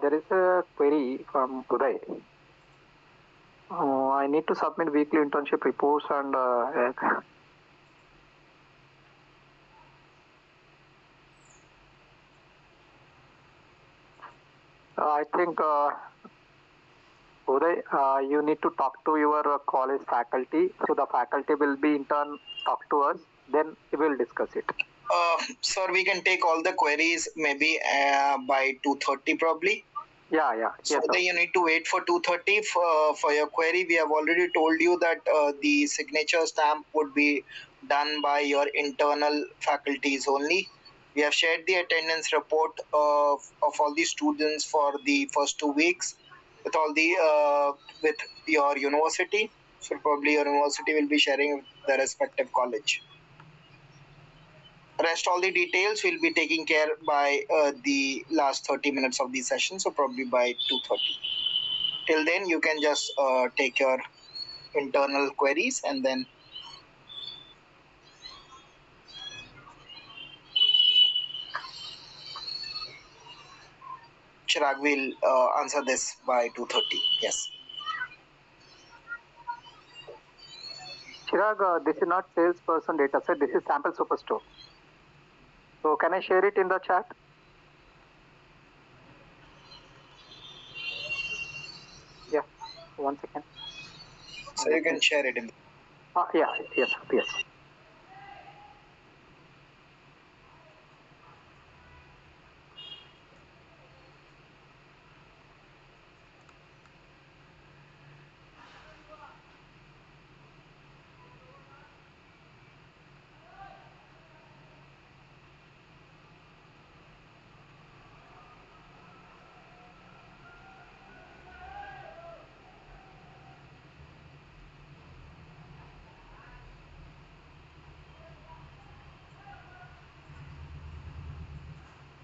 There is a query from Uday. I need to submit weekly internship reports and I think Uday, you need to talk to your college faculty. So the faculty will be in turn talk to us. Then we will discuss it. Sir, we can take all the queries maybe by 2:30 probably. Yeah. So Yes, then you need to wait for 2:30 for your query. We have already told you that the signature stamp would be done by your internal faculties only. We have shared the attendance report of all the students for the first 2 weeks with all the with your university. So probably your university will be sharing with the respective college. Rest all the details will be taken care by the last 30 minutes of the session, so probably by 2:30. Till then you can just take your internal queries and then Chirag will answer this by 2:30. Yes. Chirag, this is not salesperson data set. This is sample superstore. So can I share it in the chat? Yeah. 1 second. So you can share it in. Yes.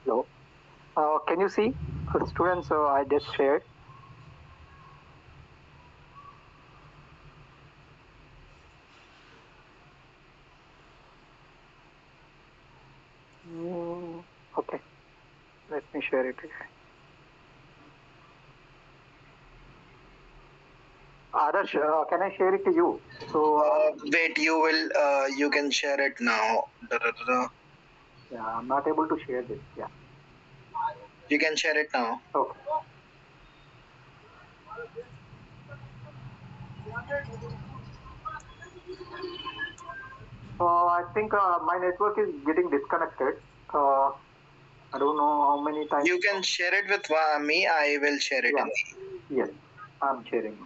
Hello. Can you see students? I just shared. Okay. Let me share it again. Adarsh, can I share it to you? So wait, you can share it now. yeah, I'm not able to share this. Yeah. You can share it now. Okay. I think my network is getting disconnected. I don't know how many times. You can share it with me. I will share it. Yes, I'm sharing.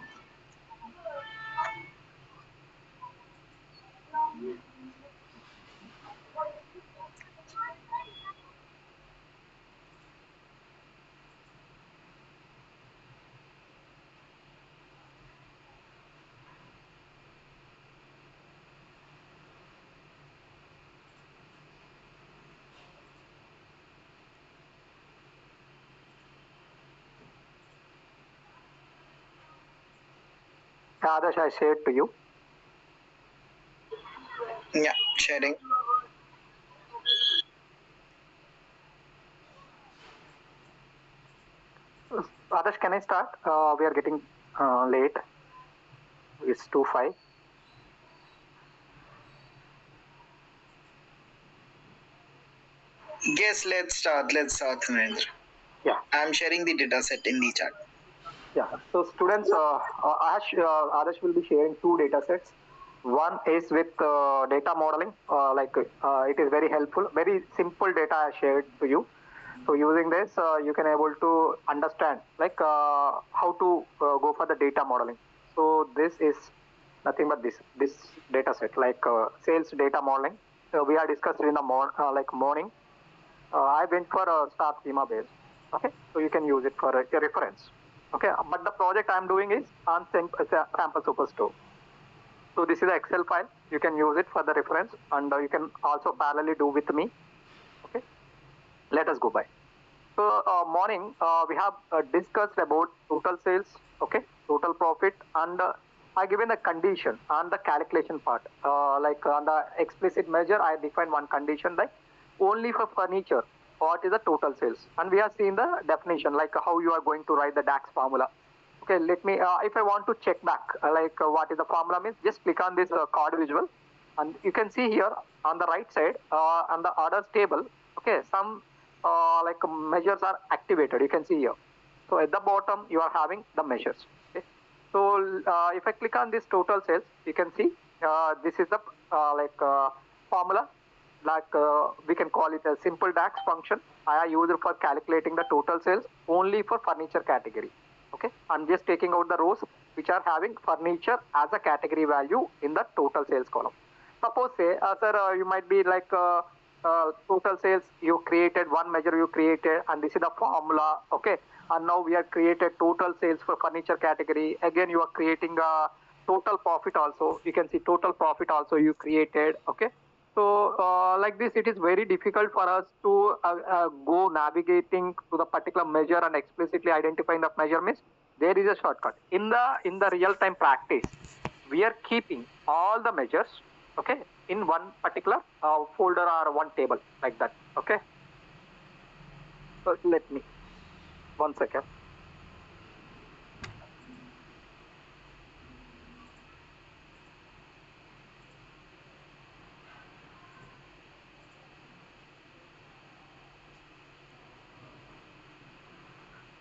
Adarsh, I shared to you. Yeah, sharing. Adarsh, can I start? We are getting late. It's 2:05. Yes, let's start, Narendra. Yeah. I'm sharing the data set in the chat. Yeah. So students, Adarsh will be sharing two data sets. One is with data modeling. It is very helpful. Very simple data I shared to you. So using this, you can able to understand how to go for the data modeling. So this is nothing but this data set sales data modeling. We are discussed in the morning. I went for a star schema based. Okay, so you can use it for a reference. Okay, but the project I'm doing is on sample superstore. So this is an Excel file. You can use it for the reference, and you can also parallelly do with me. Okay, let us go by. So morning we have discussed about total sales, okay, total profit, and I given a condition on the calculation part. Like on the explicit measure, I define one condition like only for furniture what is the total sales, and we have seen the definition, like how you are going to write the DAX formula. Okay, let me, if I want to check back, what is the formula means, just click on this card visual, and you can see here on the right side, on the orders table, okay, some measures are activated, you can see here. So at the bottom, you are having the measures. Okay. So if I click on this total sales, you can see this is the formula. We can call it a simple DAX function. I use it for calculating the total sales only for furniture category. Okay, I'm just taking out the rows which are having furniture as a category value in the total sales column. Suppose say, sir, you might be like total sales, you created one measure, you created, and this is the formula. Okay, and now we have created total sales for furniture category. Again, you are creating a total profit also. You can see total profit also you created. Okay. So like this, it is very difficult for us to go navigating to the particular measure and explicitly identifying the measurements. There is a shortcut. In the real-time practice, we are keeping all the measures, okay, in one particular folder or one table like that. Okay. So let me, 1 second.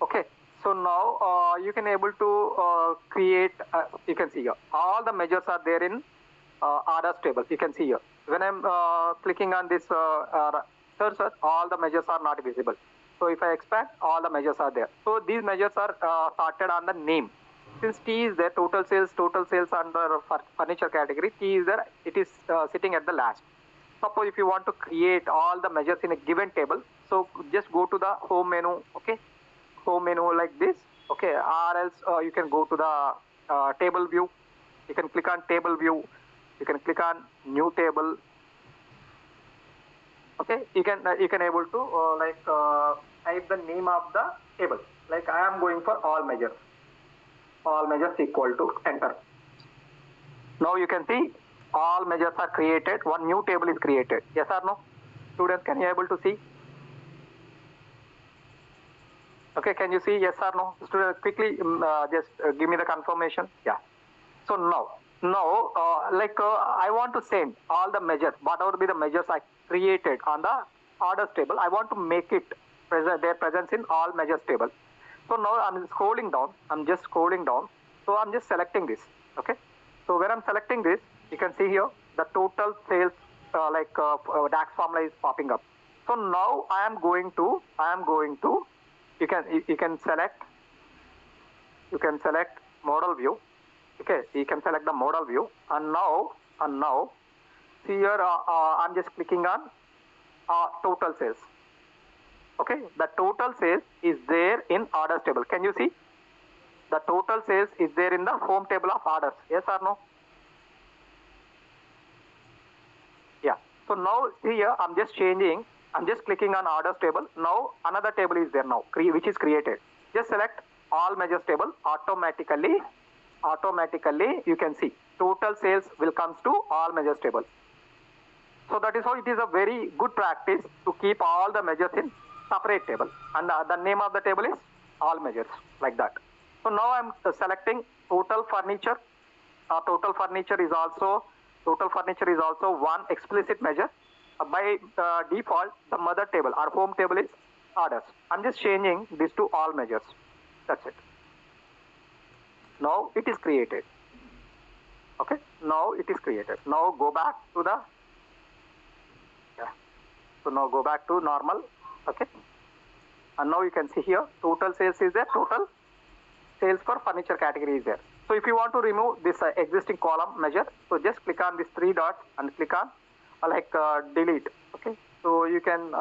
Okay, so now you can able to create, you can see here, all the measures are there in orders table. You can see here. When I'm clicking on this cursor, all the measures are not visible. So if I expand, all the measures are there. So these measures are sorted on the name. Since T is there, total sales under furniture category, T is there, it is sitting at the last. Suppose if you want to create all the measures in a given table, so just go to the home menu, okay? Home menu like this, okay, or else you can go to the table view. You can click on table view. You can click on new table. Okay, you can able to type the name of the table. Like I am going for all measures. All measures equal to enter. Now you can see all measures are created. One new table is created. Yes or no? Students, can you able to see? Okay, can you see yes or no? Students, quickly just give me the confirmation. Yeah. So now I want to send all the measures, whatever be the measures I created on the orders table, I want to make it their presence in all measures table. So now I'm scrolling down. I'm just scrolling down. So I'm just selecting this. Okay. So when I'm selecting this, you can see here the total sales DAX formula is popping up. So now I am going to you can select model view. Okay, you can select the model view, and now see here I'm just clicking on total sales. Okay, the total sales is there in orders table. Can you see? The total sales is there in the home table of orders. Yes or no? Yeah. So now see here I'm just changing. I'm just clicking on orders table. Now another table is there now, which is created. Just select all measures table. Automatically you can see total sales will comes to all measures table. So that is how it is a very good practice to keep all the measures in separate table, and the name of the table is all measures, like that. So now I'm selecting total furniture. Total furniture is also one explicit measure. By default, the mother table, our home table is orders. I'm just changing this to all measures. That's it. Now it is created. Okay. Now it is created. Now go back to the, yeah. So now go back to normal. Okay. And now you can see here, total sales is there, total sales for furniture category is there. So if you want to remove this existing column measure, so just click on these 3 dots and click on delete. Okay. So you can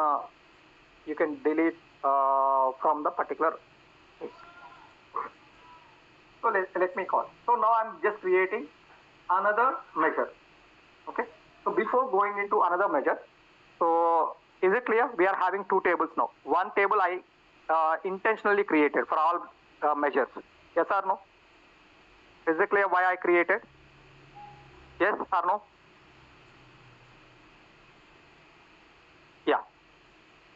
delete from the particular thing. So let me call. So now I'm just creating another measure. Okay. So before going into another measure, so is it clear? We are having 2 tables now. One table I intentionally created for all measures. Yes or no? Is it clear why I created? Yes or no? Yeah.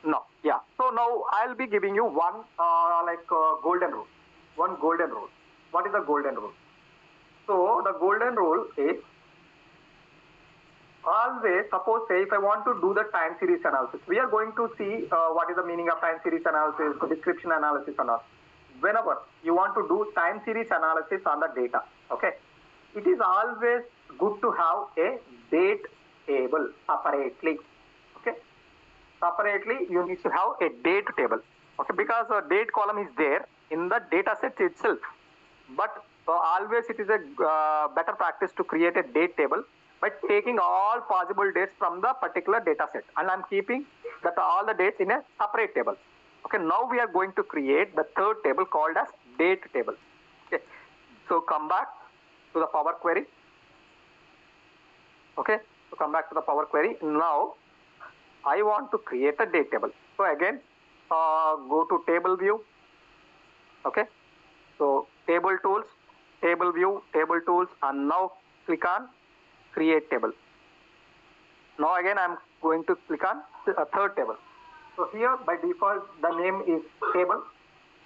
No. Yeah. So now I'll be giving you one golden rule. One golden rule. What is the golden rule? So the golden rule is always, suppose say if I want to do the time series analysis, we are going to see what is the meaning of time series analysis, description analysis and all. Whenever you want to do time series analysis on the data, okay, it is always good to have a date table separately. Okay, separately you need to have a date table. Okay, because a date column is there in the data set itself, but always it is a better practice to create a date table by taking all possible dates from the particular data set, and I'm keeping that all the dates in a separate table. Okay, now we are going to create the third table called as date table. Okay, so come back to the Power Query. Okay, so come back to the Power Query. Now I want to create a date table. So again, go to table view. Okay, so table tools, table view, table tools, and now click on create table. Now again I'm going to click on a third table. So here by default the name is table.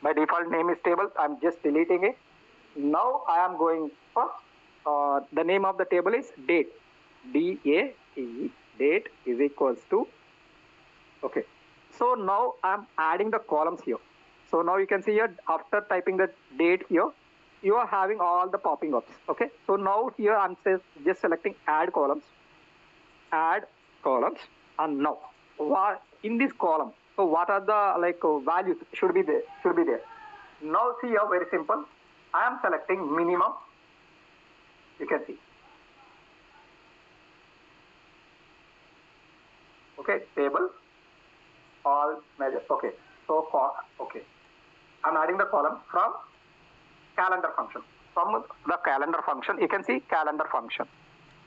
By default name is table. I'm just deleting it. Now I am going for the name of the table is date. D-A-T-E. Date is equals to. Okay. So now I'm adding the columns here. So now you can see here after typing the date here, you are having all the popping ups. Okay. So now here I'm just selecting add columns, and now in this column. So what are the values should be there? Now see here very simple. I am selecting minimum. You can see. Okay, table, all measures. Okay, so okay, I'm adding the column from calendar function. From the calendar function, you can see calendar function.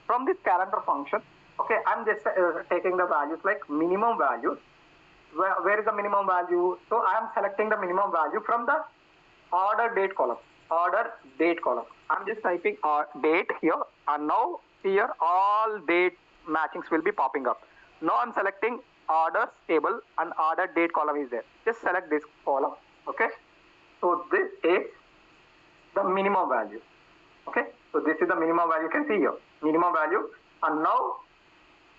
From this calendar function, okay, I'm just taking the values like minimum values. Where is the minimum value? So I am selecting the minimum value from the order date column. Order date column. I'm just typing date here, and now here all date matchings will be popping up. Now I'm selecting orders table and order date column is there. Just select this column. Okay. So this is the minimum value. Okay. So this is the minimum value. You can see here minimum value, and now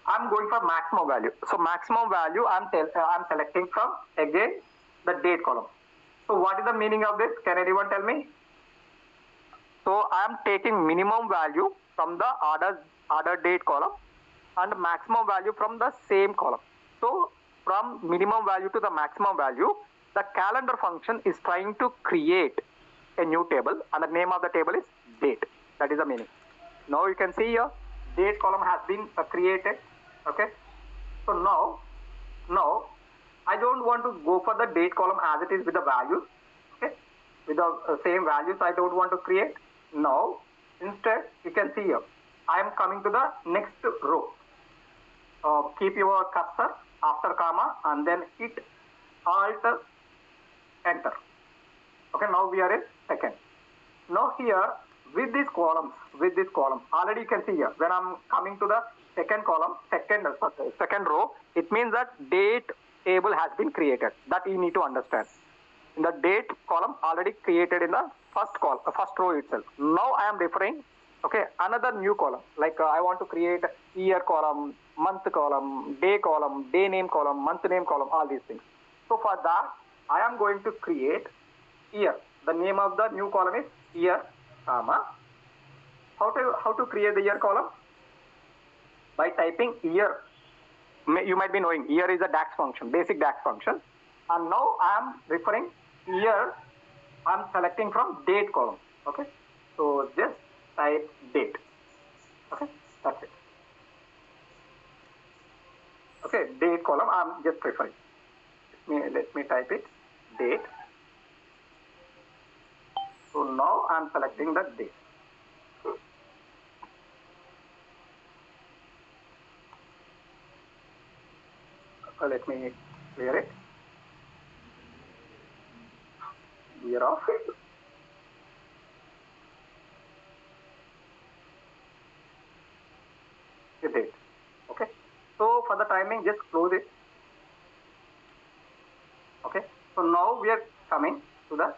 I'm going for maximum value. So maximum value I'm selecting from again the date column. So what is the meaning of this? Can anyone tell me? So I am taking minimum value from the order date column and maximum value from the same column. So from minimum value to the maximum value, the calendar function is trying to create a new table, and the name of the table is date. That is the meaning. Now you can see here date column has been created. Okay. So now I don't want to go for the date column as it is with the values. Okay. With the same values I don't want to create. Now instead you can see here I am coming to the next row. Keep your cursor after comma and then hit Alt Enter. Okay, now we are in second. Now here with this column, already you can see here when I'm coming to the second column, second row, it means that date table has been created. That you need to understand. In the date column already created in the first row itself. Now I am referring, okay, another new column. Like I want to create year column, month column, day name column, month name column, all these things. So for that, I am going to create year. The name of the new column is year, comma. How to create the year column? By typing year. You might be knowing year is a DAX function, basic DAX function. And now I am referring year. I am selecting from date column. Okay. So just type date. Okay. That's it. Okay. Date column. I am just referring. Let me type it. Date. So now I am selecting the date. Let me clear it. Year off. The date. Okay. So for the timing, just close it. So now we are coming to the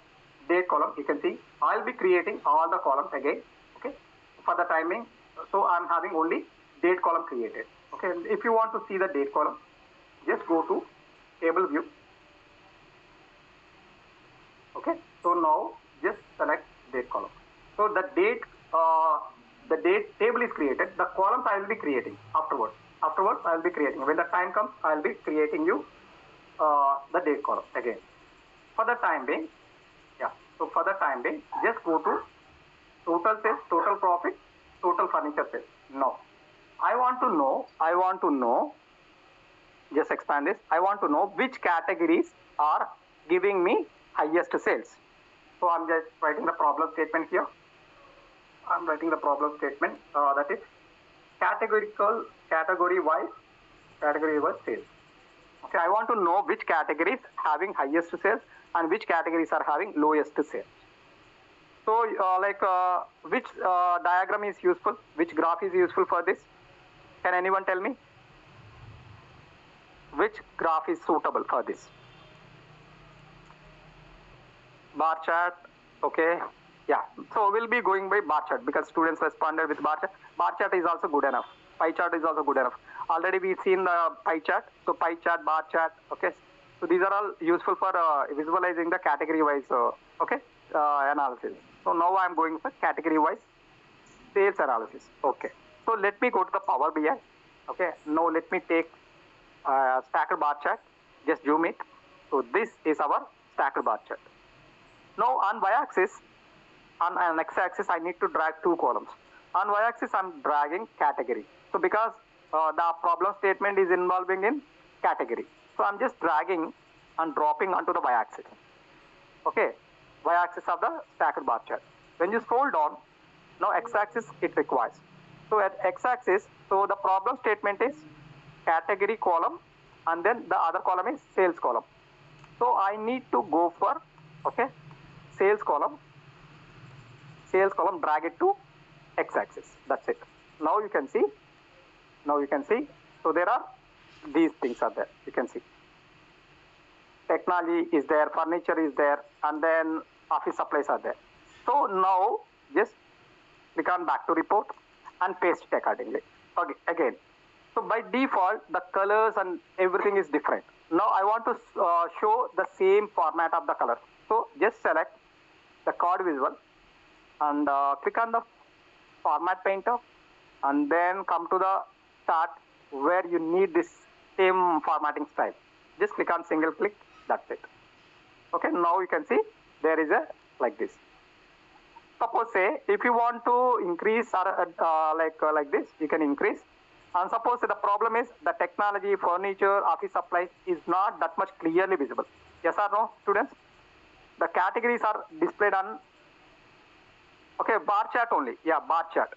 date column. You can see I'll be creating all the columns again. Okay, for the timing. So I'm having only date column created. Okay, if you want to see the date column, just go to table view. Okay, so now just select date column. So the date table is created. The columns I will be creating afterwards. Afterwards I will be creating. When the time comes, I will be creating you the date column again. For the time being, yeah. So for the time being, just go to total sales, total profit, total furniture sales. Now, I want to know, just expand this. I want to know which categories are giving me highest sales. So I'm just writing the problem statement here. I'm writing the problem statement that is category wise sales. Okay, I want to know which categories having highest sales and which categories are having lowest sales. So which diagram is useful? Which graph is useful for this? Can anyone tell me? Which graph is suitable for this? Bar chart, okay. Yeah, so we'll be going by bar chart because students responded with bar chart. Bar chart is also good enough. Pie chart is also good enough. Already we've seen the pie chart. So pie chart, bar chart, okay. So these are all useful for visualizing the category wise, analysis. So now I'm going for category wise sales analysis. Okay. So let me go to the Power BI. Okay. Now let me take stacked bar chart. Just zoom it. So this is our stacked bar chart. Now on y-axis, on x-axis, I need to drag two columns. On y-axis, I'm dragging category. So because the problem statement is involving in category. So I'm just dragging and dropping onto the y-axis. Okay, y-axis of the stacked bar chart. When you scroll down, now x-axis it requires. So at x-axis, so the problem statement is category column and then the other column is sales column. So I need to go for, okay, sales column, drag it to x-axis. That's it. Now you can see. So there are these things are there. You can see. Technology is there, furniture is there, and then office supplies are there. So now just click on back to report and paste it accordingly. Okay, again. So by default, the colors and everything is different. Now I want to show the same format of the color. So just select the card visual and click on the format painter and then come to the chart where you need this same formatting style. Just click on single click, that's it. Okay, now you can see there is a like this. Suppose say if you want to increase or like this, you can increase. And suppose the problem is the technology, furniture, office supplies is not that much clearly visible. Yes or no, students? The categories are displayed on, okay, bar chart only. Yeah, bar chart.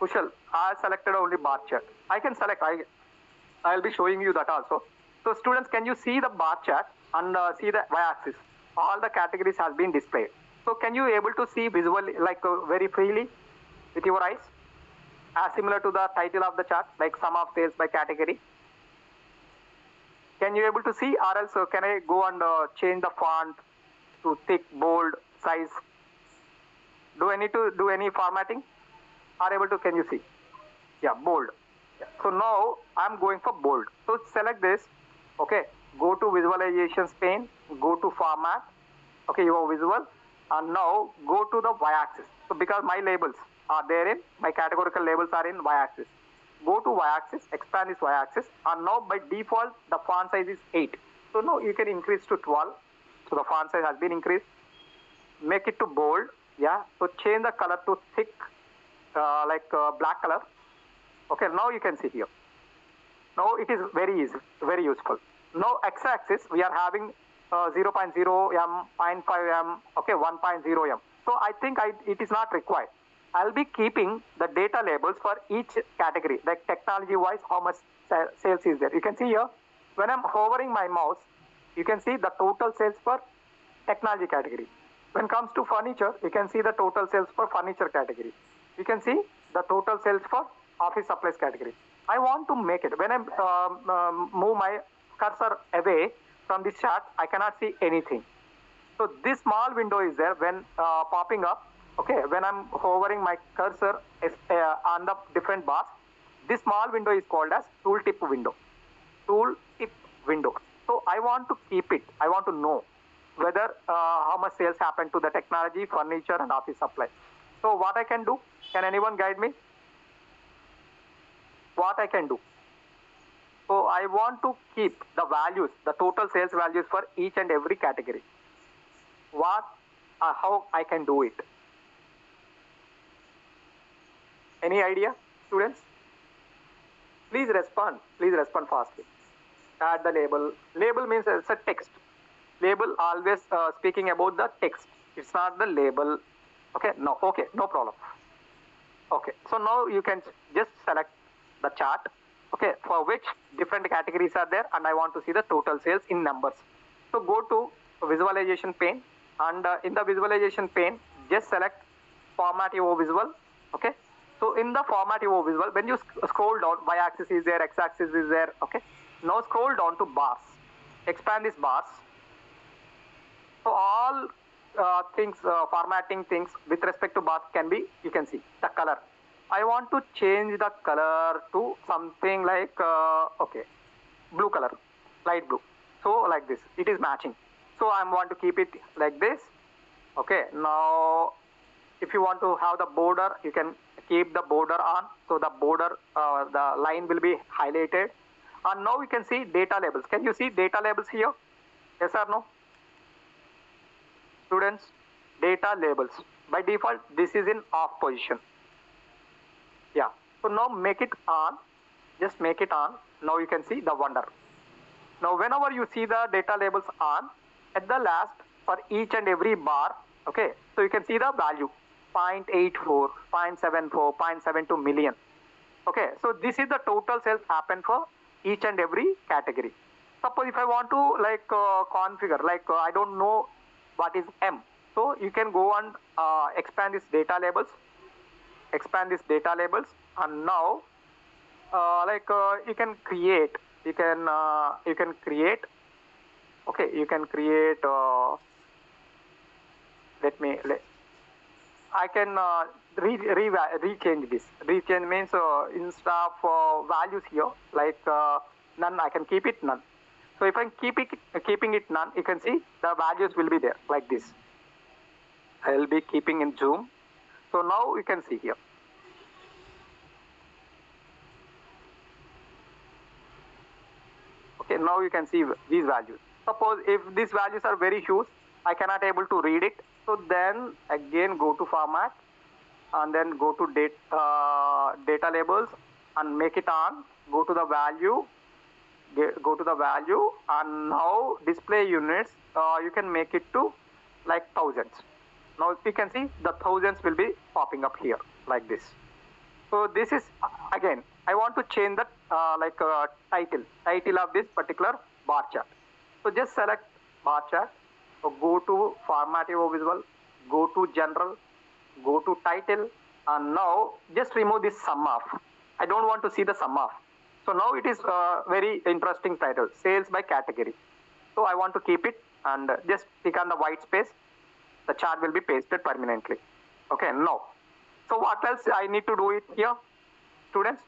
Kushal, I selected only bar chart. I can select, I'll be showing you that also. So students, can you see the bar chart and see the y-axis? All the categories has been displayed. So can you able to see visually, very freely with your eyes? As similar to the title of the chart, like sum of sales by category. Can you able to see, or else can I go and change the font to thick, bold, size? Do I need to do any formatting? Are able to, can you see? Yeah, bold. Yeah. So now I'm going for bold. So select this. Okay, go to visualizations pane, go to format. Okay, your visual, and now go to the y-axis. So because my labels are there in, my categorical labels are in y-axis. Go to y-axis, expand this y-axis, and now by default the font size is 8. So now you can increase to 12. So the font size has been increased. Make it to bold. Yeah. So change the color to thick, black color. Okay. Now you can see here. Now it is very easy, very useful. Now x-axis we are having 0.0 m, 0.5 m, okay, 1.0 m. So I think it is not required. I'll be keeping the data labels for each category, like technology wise, how much sales is there. You can see here, when I'm hovering my mouse, you can see the total sales for technology category. When it comes to furniture, you can see the total sales for furniture category. You can see the total sales for office supplies category. I want to make it, when I move my cursor away, from this chart, I cannot see anything. So this small window is there when popping up. Okay, when I'm hovering my cursor on the different bars, this small window is called as tooltip window. Tooltip window. So I want to keep it. I want to know whether how much sales happen to the technology, furniture, and office supply. So what I can do? Can anyone guide me? What I can do? So I want to keep the values, the total sales values for each and every category. How I can do it? Any idea, students? Please respond. Please respond fastly. Add the label. Label means it's a text. Label always speaking about the text. It's not the label. Okay, no. Okay, no problem. Okay, so now you can just select the chart. Okay, for which different categories are there, and I want to see the total sales in numbers. So go to visualization pane, and in the visualization pane, just select format your visual. Okay, so in the format your visual, when you scroll down, y-axis is there, x-axis is there. Okay, now scroll down to bars. Expand these bars. So all things, formatting things with respect to bars can be, you can see the color. I want to change the color to something like, okay, blue color, light blue. So like this, it is matching. So I want to keep it like this. Okay, now if you want to have the border, you can keep the border on. So the border, the line will be highlighted. And now you can see data labels. Can you see data labels here? Yes or no? Students, data labels. By default, this is in off position. Yeah, so now make it on. Just make it on. Now you can see the wonder. Now whenever you see the data labels on, at the last for each and every bar, okay, so you can see the value 0.84, 0.74, 0.72 million. Okay, so this is the total sales happen for each and every category. Suppose if I want to like configure, like I don't know what is M. So you can go and expand this data labels. Expand this data labels, and now you can create. You can create. Okay, you can create. I can rechange this. Rechange means instead of values here, like none, I can keep it none. So if I'm keeping it none, you can see the values will be there like this. I will be keeping in zoom. So now you can see here. Okay, now you can see these values. Suppose if these values are very huge, I cannot able to read it. So then again go to format, and then go to data labels and make it on. Go to the value. Go to the value, and now display units. You can make it to like thousands. Now you can see the thousands will be popping up here like this. So this is again, I want to change the title of this particular bar chart. So just select bar chart. So go to format your visual, go to general, go to title, and now just remove this sum of. I don't want to see the sum of. So now it is very interesting title, sales by category. So I want to keep it, and just click on the white space. The chart will be pasted permanently. Okay, now. So what else I need to do it here, students?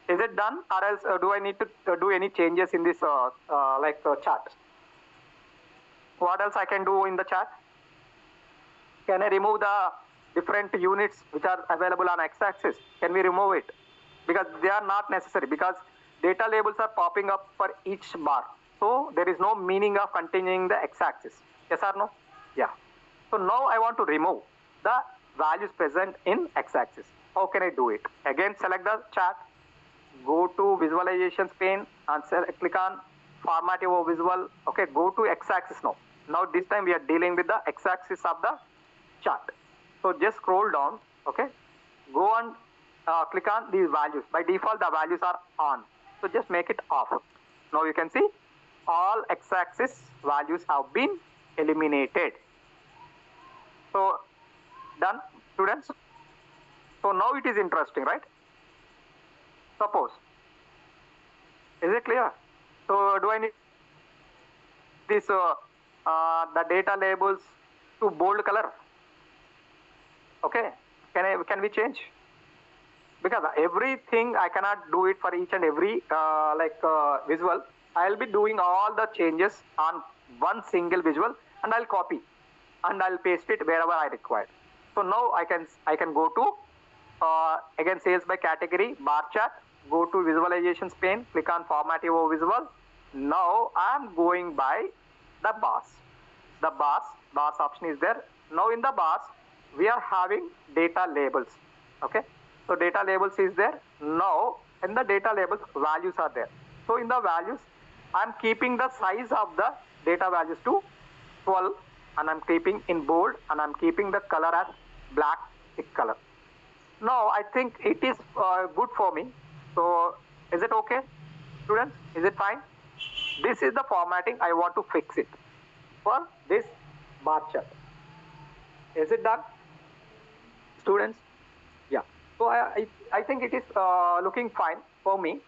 Is it done, or else do I need to do any changes in this chart? What else I can do in the chart? Can I remove the different units which are available on x-axis? Can we remove it? Because they are not necessary, because data labels are popping up for each bar. So there is no meaning of continuing the x-axis. Yes or no? Yeah. So now I want to remove the values present in x-axis. How can I do it? Again, select the chart, go to visualizations pane, and click on format your visual. Okay, go to x-axis now. Now this time we are dealing with the x-axis of the chart. So just scroll down. Okay, go and click on these values. By default, the values are on. So just make it off. Now you can see all x-axis values have been eliminated. So done, students. So now it is interesting, right? Suppose. Is it clear? So do I need? this the data labels to bold color? Okay, can we change? Because everything I cannot do it for each and every visual. I'll be doing all the changes on one single visual, and I'll copy and I'll paste it wherever I require. So now I can go to again sales by category bar chart, go to visualizations pane, click on format your visual. Now I'm going by the bars. The bars option is there. Now in the bars we are having data labels. Okay, so data labels is there. Now in the data labels values are there. So in the values I'm keeping the size of the data values to 12, and I'm keeping in bold, and I'm keeping the color as black thick color. Now I think it is good for me. So is it okay, students? Is it fine? This is the formatting I want to fix it for this bar chart. Is it done, students? Yeah. So I think it is looking fine for me.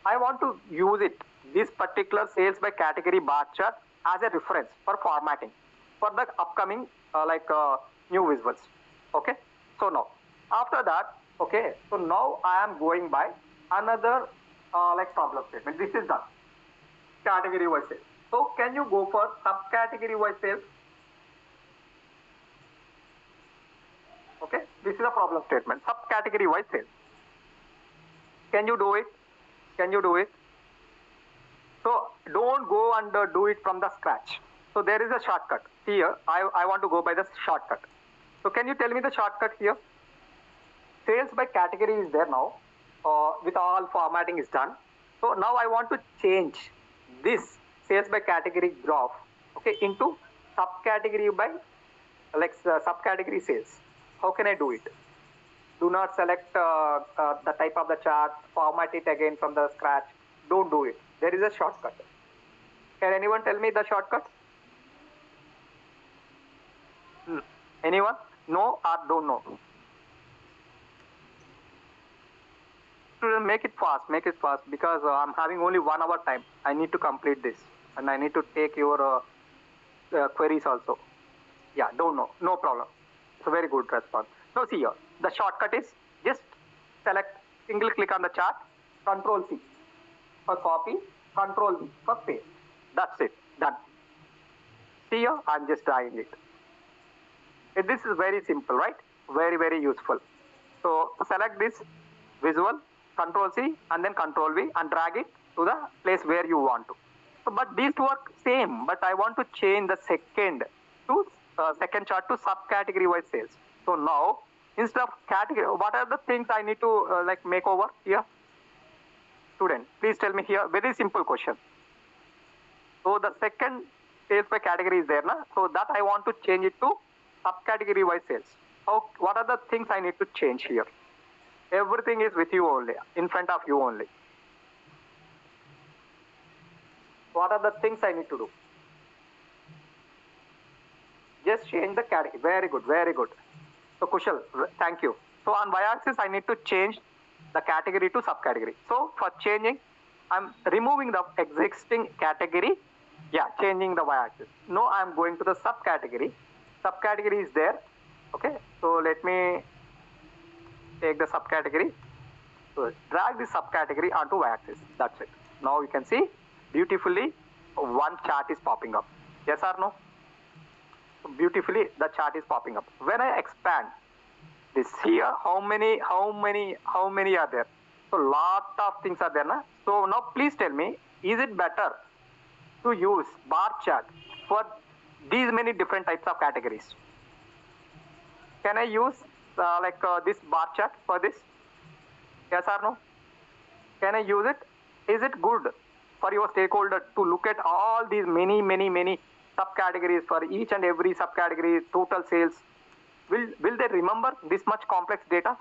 I want to use it, this particular sales by category bar chart, as a reference for formatting for the upcoming new visuals. Okay. So now after that, okay, so now I am going by another problem statement. This is done. Category wise sales. So can you go for subcategory wise sales? Okay, this is a problem statement. Subcategory wise sales. Can you do it? Can you do it? So don't go and do it from the scratch. So there is a shortcut. Here, I want to go by the shortcut. So can you tell me the shortcut here? Sales by category is there now. With all formatting is done. So now I want to change this sales by category graph, okay, into subcategory by subcategory sales. How can I do it? Do not select the type of the chart, format it again from the scratch. Don't do it. There is a shortcut. Can anyone tell me the shortcut? Anyone? No or don't know? Student, make it fast because I'm having only 1 hour time. I need to complete this and I need to take your queries also. Yeah, don't know. No problem. It's a very good response. Now see here, the shortcut is just select, single click on the chart, Control C for copy, Control V for paste. That's it, done. See here, I'm just dragging it. This is very simple, right? Very, very useful. So select this visual, Control C and then Control V and drag it to the place where you want to. So, but these two are same, but I want to change the second to second chart to subcategory wise sales. So now instead of category, what are the things I need to make over here? Student, please tell me here. Very simple question. So the second sales by category is there, na? So that I want to change it to subcategory wise sales. What are the things I need to change here? Everything is with you only, in front of you only. What are the things I need to do? Just change the category. Very good, very good. So Kushal, thank you. So on y-axis, I need to change the category to subcategory. So for changing, I'm removing the existing category. Yeah, changing the y-axis. No, I'm going to the subcategory. Subcategory is there. Okay, so let me take the subcategory. So drag the subcategory onto y-axis. That's it. Now you can see beautifully one chart is popping up. Yes or no? Beautifully the chart is popping up. When I expand this here, how many are there? So lot of things are there, na? So now please tell me, is it better to use bar chart for these many different types of categories? Can I use this bar chart for this? Yes or no? Can I use it? Is it good for your stakeholder to look at all these many subcategories for each and every subcategory, total sales? Will they remember this much complex data?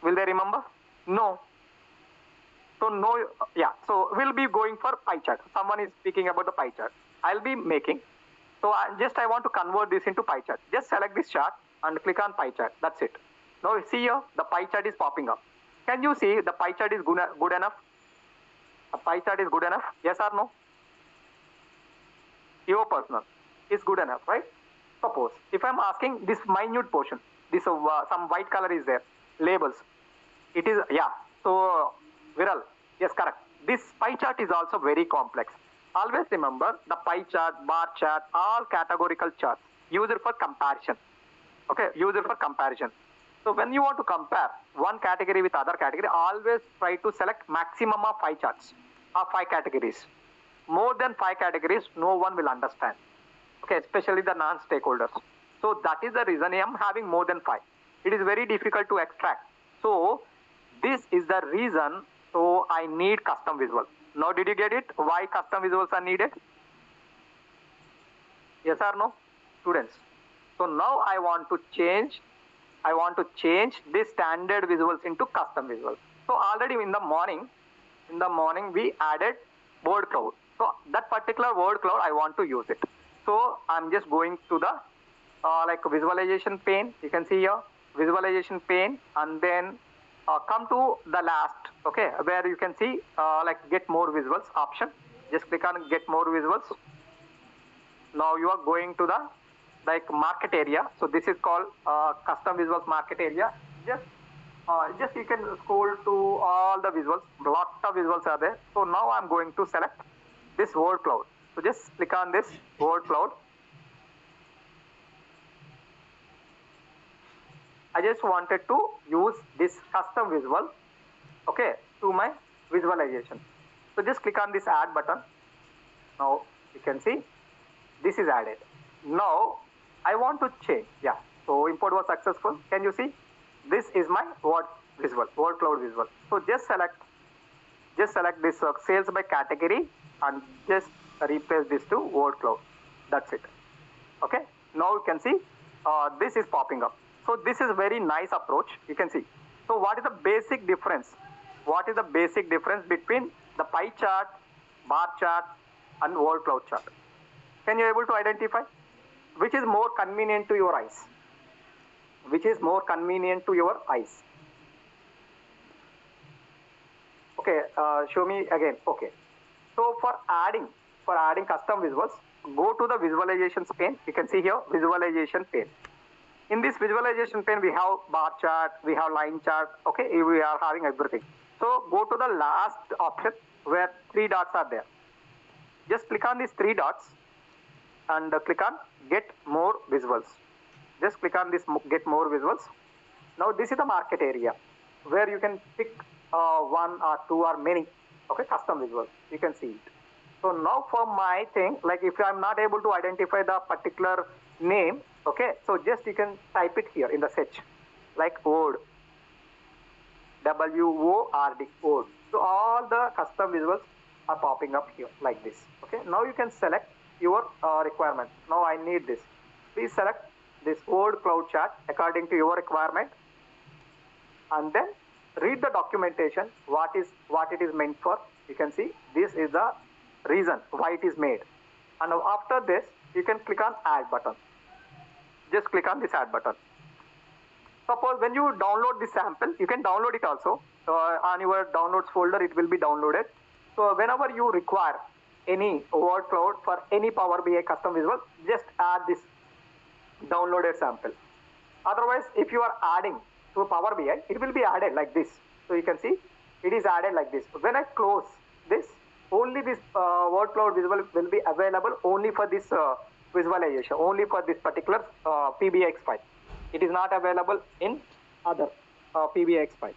Will they remember? No. So no, yeah. So we'll be going for pie chart. Someone is speaking about the pie chart. I'll be making. So I want to convert this into pie chart. Just select this chart and click on pie chart. That's it. Now see here, the pie chart is popping up. Can you see the pie chart is good enough? A pie chart is good enough? Yes or no? your personal is good enough, right? Suppose if I'm asking this minute portion, this some white color is there, labels. It is, yeah. So Viral, yes, correct. This pie chart is also very complex. Always remember the pie chart, bar chart, all categorical charts used for comparison. Okay, used for comparison. So when you want to compare one category with other category, always try to select maximum of 5 charts or 5 categories. More than 5 categories, no one will understand. Okay, especially the non-stakeholders. So that is the reason I am having more than 5. It is very difficult to extract. So this is the reason. So I need custom visual. Now did you get it? Why custom visuals are needed? Yes or no, students? So now I want to change this standard visuals into custom visuals. So already in the morning we added word cloud. So that particular word cloud I want to use it. So I'm just going to the like visualization pane. You can see here visualization pane, and then come to the last, okay, where you can see like get more visuals option. Just click on get more visuals. Now you are going to the like market area. So this is called custom visuals market area. Just you can scroll to all the visuals. Lot of visuals are there. So now I'm going to select this word cloud. So just click on this word cloud. I just wanted to use this custom visual, okay, to my visualization. So just click on this add button. Now you can see this is added. Now I want to change. Yeah. So import was successful. Can you see? This is my word cloud visual. So just select this sales by category and just replace this to word cloud. That's it. Okay. Now you can see this is popping up. So this is a very nice approach. You can see. So what is the basic difference? What is the basic difference between the pie chart, bar chart, and word cloud chart? Can you able to identify which is more convenient to your eyes? Which is more convenient to your eyes? Okay, show me again. Okay. So for adding custom visuals, go to the visualizations pane. You can see here visualization pane. In this visualization pane, we have bar chart, we have line chart. Okay, we are having everything. So go to the last option where 3 dots are there. Just click on these 3 dots and click on get more visuals. Just click on this get more visuals. Now this is the market area where you can pick 1 or 2 or many, okay, custom visuals. You can see it. So now for my thing, like if I'm not able to identify the particular name, okay, so just you can type it here in the search, like word, WORD, word. So all the custom visuals are popping up here like this. Okay, now you can select your requirement. Now I need this. Please select this word cloud chart according to your requirement, and then read the documentation, what it is meant for. You can see this is the reason why it is made. And now after this, you can click on add button. Just click on this add button. Suppose when you download this sample, you can download it also. On your downloads folder, it will be downloaded. So whenever you require any word cloud for any Power BI custom visual, just add this downloaded sample. Otherwise, if you are adding to Power BI, it will be added like this. So you can see it is added like this. When I close this, only this word cloud visual will be available only for this visualization, only for this particular PBX file. It is not available in other PBX files.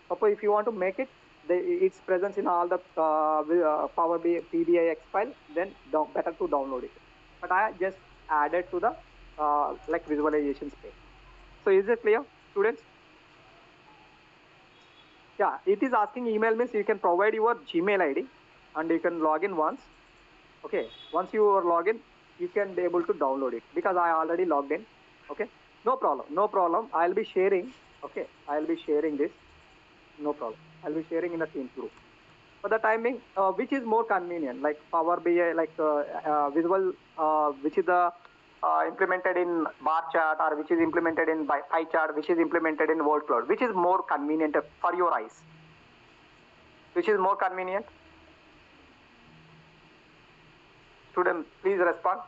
Suppose if you want to make it, its presence in all the Power BI PBIX file, then better to download it. But I just added to the like visualization space. So is it clear, students? Yeah, it is asking email means you can provide your Gmail ID and you can log in once. Okay, once you are login, you can be able to download it because I already logged in. Okay, no problem. I'll be sharing. Okay, I'll be sharing this. No problem. I'll be sharing in the Teams group. For the timing, which is more convenient, like Power BI, like visual, which is the implemented in bar chart, or which is implemented in pie chart, which is implemented in word cloud, which is more convenient for your eyes? Which is more convenient? Student, please respond.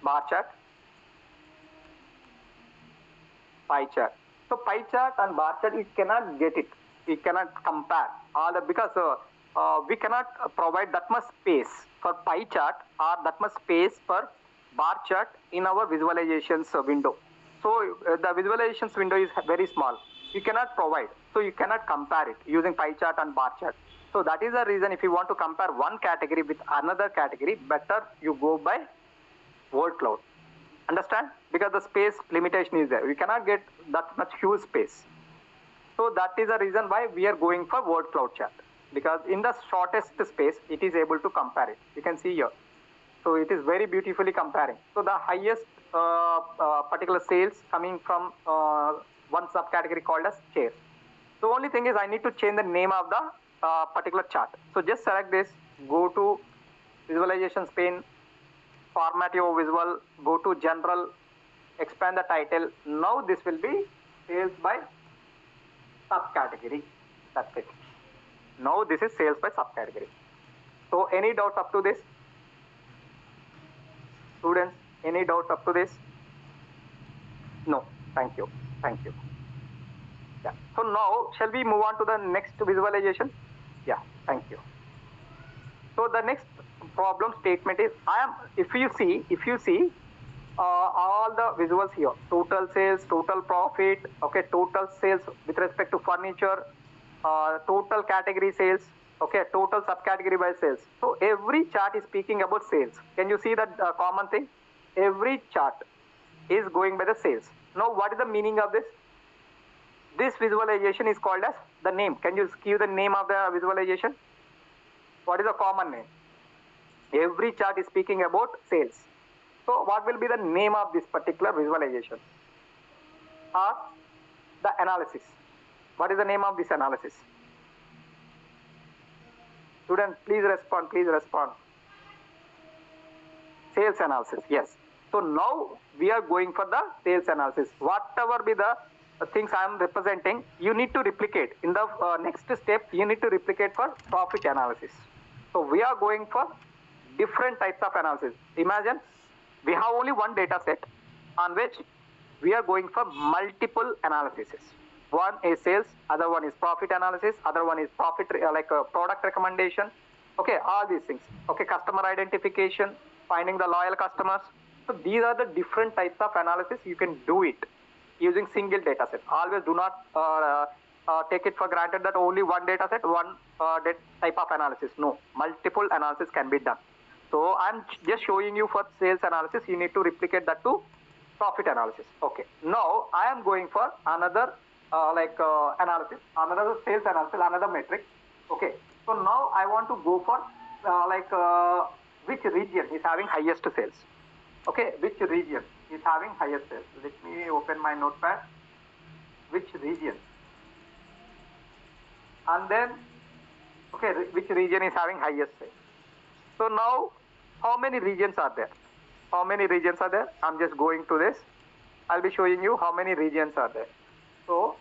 Bar chart, pie chart. So pie chart and bar chart, you cannot get it. We cannot compare all the, because we cannot provide that much space for pie chart or that much space for bar chart in our visualizations window. So the visualizations window is very small. You cannot provide. So you cannot compare it using pie chart and bar chart. So that is the reason if you want to compare one category with another category, better you go by word cloud. Understand? Because the space limitation is there. We cannot get that much huge space. So that is the reason why we are going for word cloud chart. Because in the shortest space, it is able to compare it. You can see here. So it is very beautifully comparing. So the highest particular sales coming from one subcategory called as chairs. The only thing is I need to change the name of the particular chart. So just select this, go to visualizations pane, format your visual, go to general, expand the title. Now this will be sales by subcategory. That's it. Now this is sales by subcategory. So any doubts up to this? Students, any doubts up to this? No. Thank you. Thank you. Yeah. So now shall we move on to the next visualization? Yeah. Thank you. So the next problem statement is if you see all the visuals here, total sales, total profit, okay, total sales with respect to furniture, total category sales, okay, total subcategory by sales. So every chart is speaking about sales. Can you see that common thing? Every chart is going by the sales. Now what is the meaning of this? This visualization is called as the name. Can you give the name of the visualization? What is the common name? Every chart is speaking about sales. So what will be the name of this particular visualization? Or the analysis. What is the name of this analysis? Students, please respond, please respond. Sales analysis, yes. So now we are going for the sales analysis. Whatever be the things I am representing, you need to replicate. In the next step, you need to replicate for profit analysis. So we are going for different types of analysis. Imagine we have only one data set on which we are going for multiple analyses. One is sales, other one is profit analysis, other one is profit like a product recommendation. Okay, all these things. Okay, customer identification, finding the loyal customers. So these are the different types of analysis. You can do it using single data set. Always do not take it for granted that only one data set, one type of analysis. No, multiple analysis can be done. So I'm just showing you for sales analysis. You need to replicate that to profit analysis. Okay. Now I am going for another analysis, another sales analysis, another metric. Okay. So now I want to go for which region is having highest sales. Okay. Which region is having highest sales? Let me open my notepad. Which region? And then, okay, which region is having highest sales? So now, how many regions are there? How many regions are there? I'm just going to this. I'll be showing you how many regions are there. So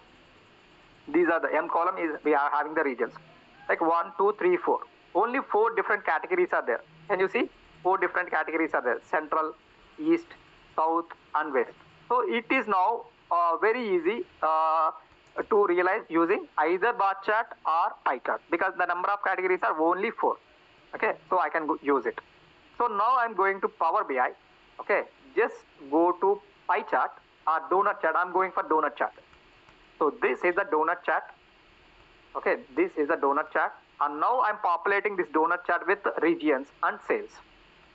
these are the M column is we are having the regions. Like 1, 2, 3, 4. Only 4 different categories are there. Can you see? 4 different categories are there. Central, East, South and West. So it is now very easy to realize using either bar chart or pie chart because the number of categories are only 4. Okay, so I can use it. So now I'm going to Power BI. Okay, just go to pie chart or donut chart. I'm going for donut chart. So this is the donut chart. Okay, this is the donut chart. And now I'm populating this donut chart with regions and sales.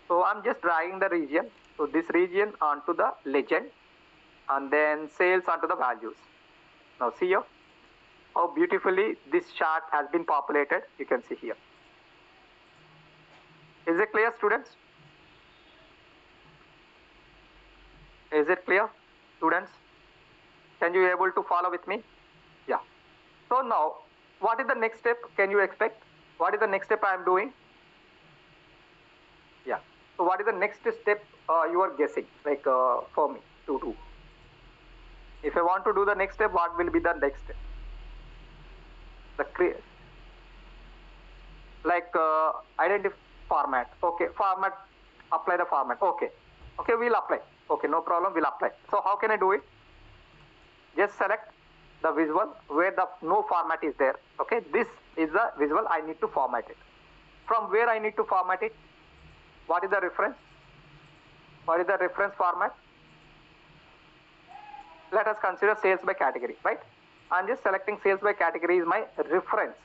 So I'm just dragging the region. So this region onto the legend and then sales onto the values. Now see here how beautifully this chart has been populated. You can see here. Is it clear, students? Is it clear, students? Can you able to follow with me? Yeah. So now, what is the next step? Can you expect? What is the next step I am doing? Yeah. So what is the next step you are guessing, like for me to do? If I want to do the next step, what will be the next step? like identify format. Okay, format, apply the format. Okay, okay, we'll apply. Okay, no problem, we'll apply. So how can I do it? Just select the visual where the no format is there. Okay, this is the visual, I need to format it. From where I need to format it? What is the reference? What is the reference format? Let us consider sales by category, right? I'm just selecting sales by category is my reference.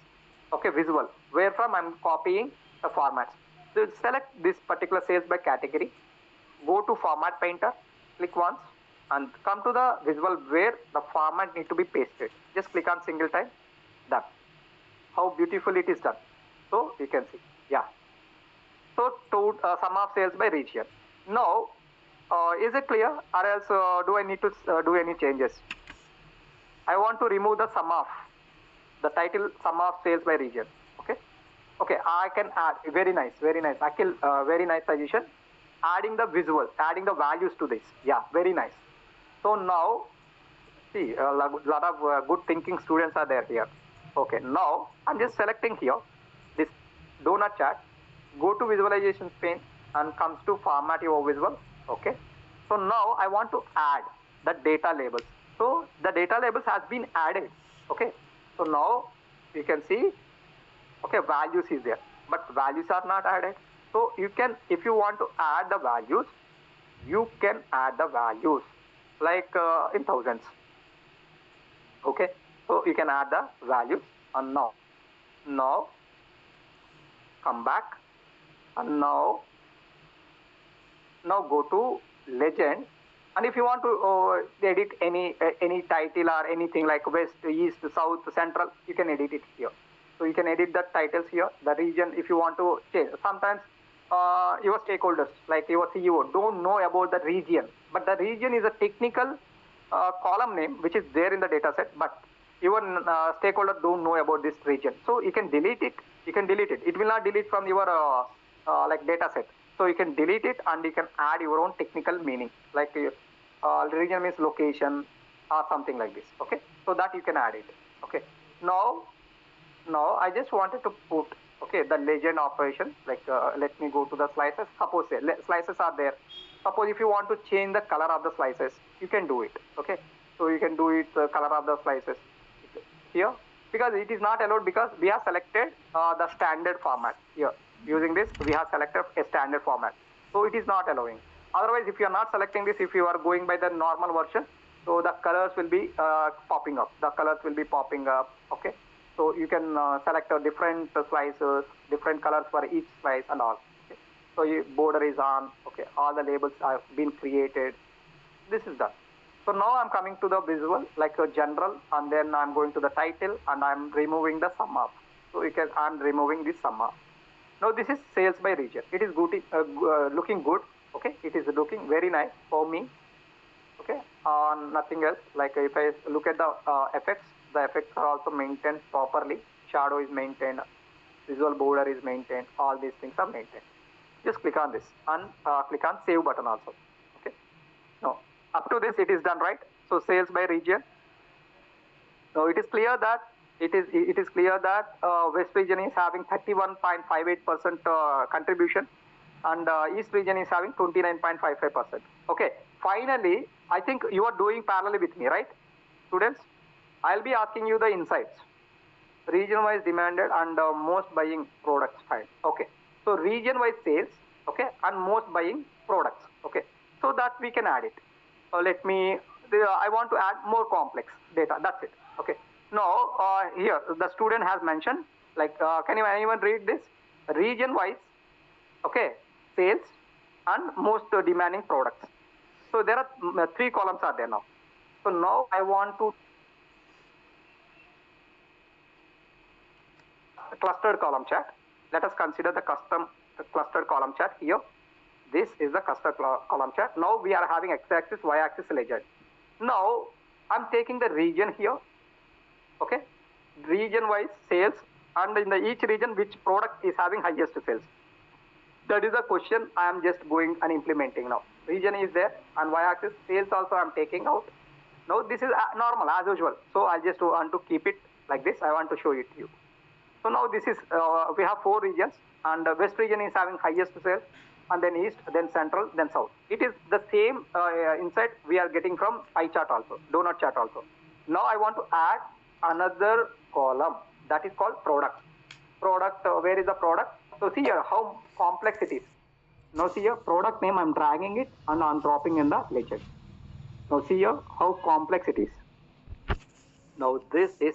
Okay, visual, where from I'm copying the formats. So select this particular sales by category, go to format painter, click once, and come to the visual where the format need to be pasted. Just click on single time, done. How beautiful it is done. So you can see, yeah. So to sum of sales by region. Now, is it clear, or else do I need to do any changes? I want to remove the sum of the title sum of sales by region. Okay, okay, I can add. Very nice, very nice. Akhil, very nice suggestion. Adding the visual, adding the values to this. Yeah, very nice. So now, see, a lot of good thinking students are there here. Okay, now I'm just selecting here this donut chart. Go to visualization pane and comes to format your visual. Okay, so now I want to add the data labels. So the data labels has been added. Okay, so now you can see, okay, values is there, but values are not added. So you can, if you want to add the values, you can add the values like in thousands. Okay, so you can add the values. And now come back, and now go to legend. And if you want to edit any title or anything like west, east, south, central, you can edit it here. So you can edit the titles here, the region, if you want to change. Sometimes your stakeholders, like your CEO, don't know about the region, but the region is a technical column name which is there in the data set, but your stakeholder don't know about this region. So you can delete it. You can delete it. It will not delete from your like data set. So you can delete it and you can add your own technical meaning, like region means location or something like this. Okay, so that you can add it. Okay, now I just wanted to put, okay, the legend operation, like let me go to the slices. Suppose slices are there. Suppose if you want to change the color of the slices, you can do it. Okay, so you can do it color of the slices here, because it is not allowed, because we have selected the standard format here. Using this, we have selected a standard format, so it is not allowing. Otherwise, if you are not selecting this, if you are going by the normal version, so the colors will be popping up. The colors will be popping up. Okay, so you can select different slices, different colors for each slice and all. Okay. So border is on. Okay, all the labels have been created. This is done. So now I'm coming to the visual, like a general, and then I'm going to the title, and I'm removing the sum up. So I'm removing this sum up. Now this is sales by region. It is good, looking good. Okay, it is looking very nice for me. Okay, nothing else. Like if I look at the effects are also maintained properly. Shadow is maintained, visual border is maintained. All these things are maintained. Just click on this and click on save button also. Okay, now up to this it is done, right? So sales by region. Now it is clear that West region is having 31.58% contribution, and East region is having 29.55%. Okay, finally, I think you are doing parallelly with me, right, students? I'll be asking you the insights. Region-wise demanded and most buying products. Fine. Okay, so region-wise sales. Okay, and most buying products. Okay, so that we can add it. I want to add more complex data. That's it. Okay. Now here the student has mentioned, like can anyone read this? Region-wise, okay, sales and most demanding products. So there are 3 columns are there now. So now I want to clustered column chart. Let us consider the clustered column chart here. This is the clustered column chart. Now we are having x-axis, y-axis legend. Now I'm taking the region here. Okay, region-wise sales, and in each region which product is having highest sales. That is the question I am just going and implementing now. Region is there, and y-axis sales also I am taking out. Now this is normal as usual. So I just want to keep it like this. I want to show it to you. So now this is, we have 4 regions, and west region is having highest sales, and then east, then central, then south. It is the same insight we are getting from pie chart also, donut chart also. Now I want to add another column that is called product. Product, where is the product? So see here how complex it is. Now see here, product name, I'm dragging it and I'm dropping in the legend. Now see here how complex it is. Now this is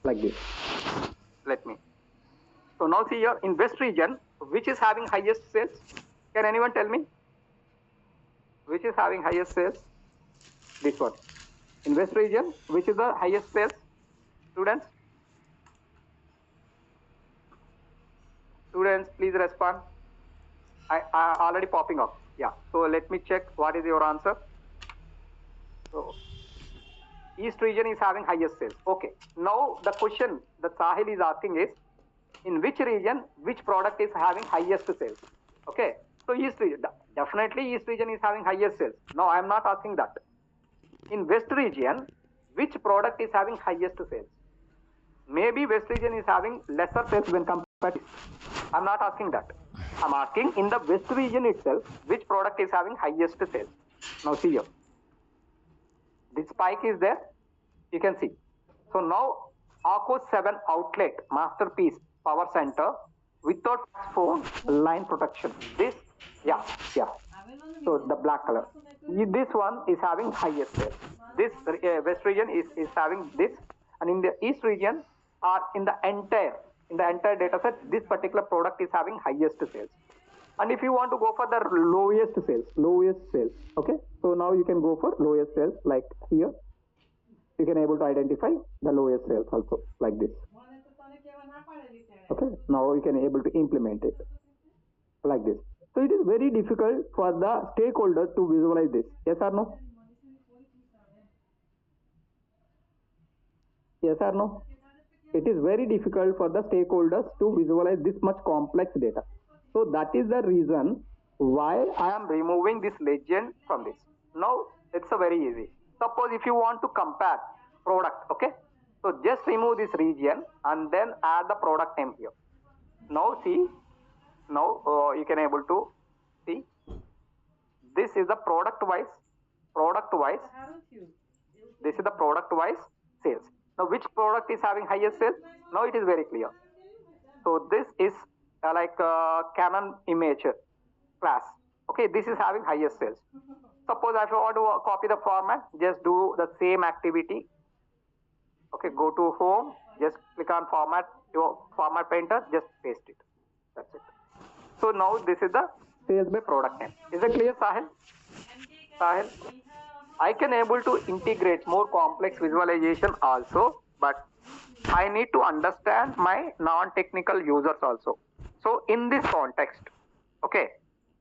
like this. Let me. So now see here in west region, which is having highest sales? Can anyone tell me? Which is having highest sales? This one. In west region, which is the highest sales? Students? Students, please respond. I already popping up. Yeah. So let me check what is your answer. So east region is having highest sales. Okay. Now the question that Sahil is asking is, in which region, which product is having highest sales? Okay. So east region, definitely east region is having highest sales. No, I am not asking that. In west region, which product is having highest sales? Maybe west region is having lesser sales when compared to east. I'm not asking that. I'm asking in the west region itself, which product is having highest sales? Now see here. This spike is there. You can see. So now ACO 7 outlet, masterpiece, power center, without phone, line protection. This, yeah. So the black color. This one is having highest sales. This west region is having this, and in the east region, or in the entire data set, this particular product is having highest sales. And if you want to go for the lowest sales, okay. So now you can go for lowest sales, like here. You can able to identify the lowest sales also, like this. Okay. Now you can able to implement it like this. So it is very difficult for the stakeholders to visualize this. Yes or no? Yes or no? It is very difficult for the stakeholders to visualize this much complex data. So that is the reason why I am removing this legend from this. Now it's a very easy. Suppose if you want to compare product, okay. So just remove this region and then add the product name here. Now see, now you can able to see. This is the product wise. This is the product wise sales. Now which product is having highest sales? Now it is very clear. So this is like Canon image class. Okay, this is having highest sales. Suppose if you want to copy the format, just do the same activity. Okay, go to home, just click on format, your format painter, just paste it. That's it. So now this is the sales by product name. Is it clear, Sahil? I can able to integrate more complex visualization also, but I need to understand my non-technical users also. So in this context, okay,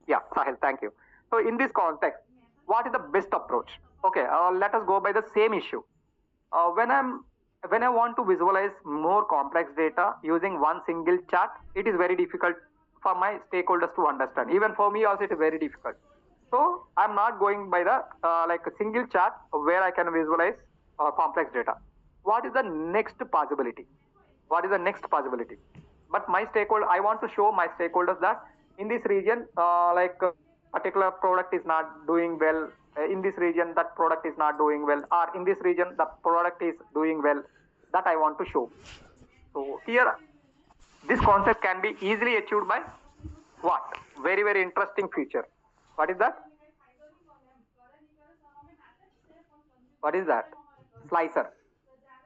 yeah, Sahil, thank you. So in this context, what is the best approach? Okay, let us go by the same issue. When I want to visualize more complex data using one single chart, it is very difficult for my stakeholders to understand. Even for me also, it is very difficult. So I'm not going by the like a single chart where I can visualize complex data. What is the next possibility? But my stakeholder, I want to show my stakeholders that in this region, particular product is not doing well. In this region, that product is not doing well, or in this region, the product is doing well. That I want to show. So here, this concept can be easily achieved by what? Very, very interesting feature. What is that? Slicer.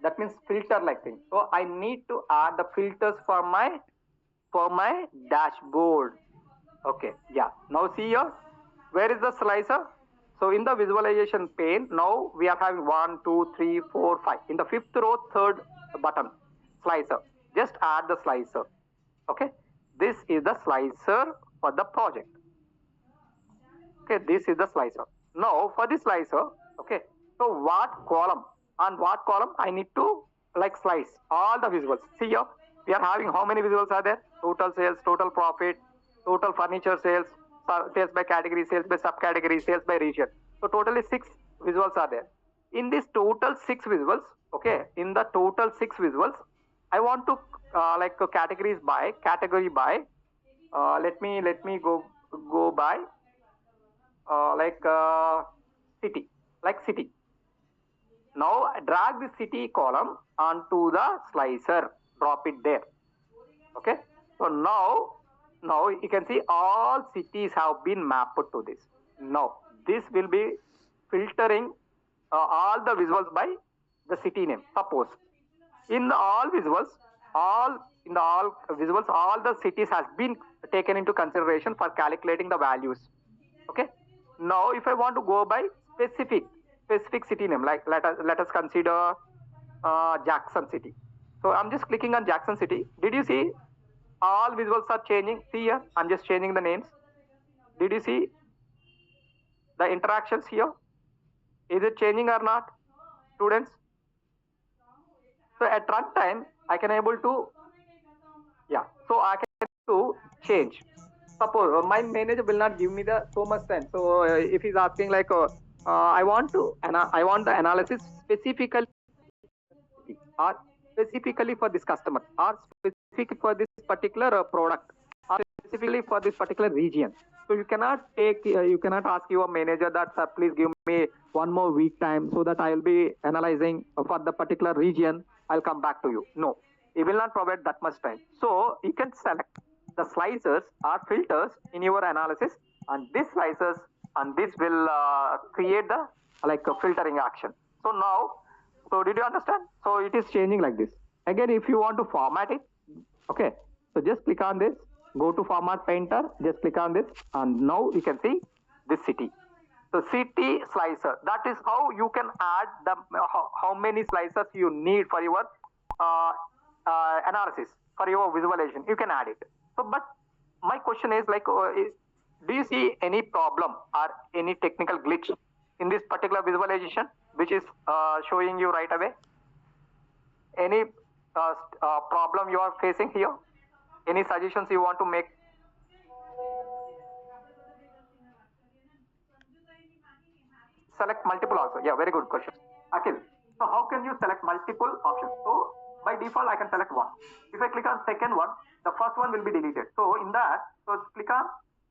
That means filter like thing. So I need to add the filters for my dashboard. Okay, yeah. Now see here, where is the slicer? So in the visualization pane, now we are having 1, 2, 3, 4, 5. In the fifth row, third button, slicer. Just add the slicer. Okay, this is the slicer for the project. Okay, this is the slicer. Now for this slicer, okay, so what column I need to like slice all the visuals. See here, we are having how many visuals are there? Total sales, total profit, total furniture sales, sales by category, sales by subcategory, sales by region. So totally 6 visuals are there. In this total 6 visuals, okay, I want to category by. Let me go by city, like city. Now drag the city column onto the slicer, drop it there. Okay. So now you can see all cities have been mapped to this. Now this will be filtering all the visuals by the city name. Suppose in the all visuals, all the cities has been taken into consideration for calculating the values. Okay. Now if I want to go by specific city name, like let us consider Jackson City. So I'm just clicking on Jackson City. Did you see all visuals are changing? See here, I'm just changing the names. Did you see the interactions here? Is it changing or not, students? So at runtime, I can able to, so I can to change. Suppose my manager will not give me the so much time. So if he's asking like, I want the analysis specifically or specifically for this customer or specific for this particular product or specifically for this particular region. So you cannot ask your manager that please give me one more week time so that I will be analyzing for the particular region. I'll come back to you. No, he will not provide that much time. So you can select the slicers or filters in your analysis, and this slicers and this will create the filtering action. So now, so did you understand? So it is changing like this. Again, if you want to format it, okay, so just click on this, go to format painter, just click on this, and now you can see this city. So city slicer, that is how you can add the how many slicers you need for your analysis, for your visualization. You can add it. So, but my question is like, do you see any problem or any technical glitch in this particular visualization, which is showing you right away? Any problem you are facing here? Any suggestions you want to make? Select multiple also. Yeah, very good question. Akhil, so how can you select multiple options? So by default, I can select one. If I click on second one, the first one will be deleted. So in that, so click on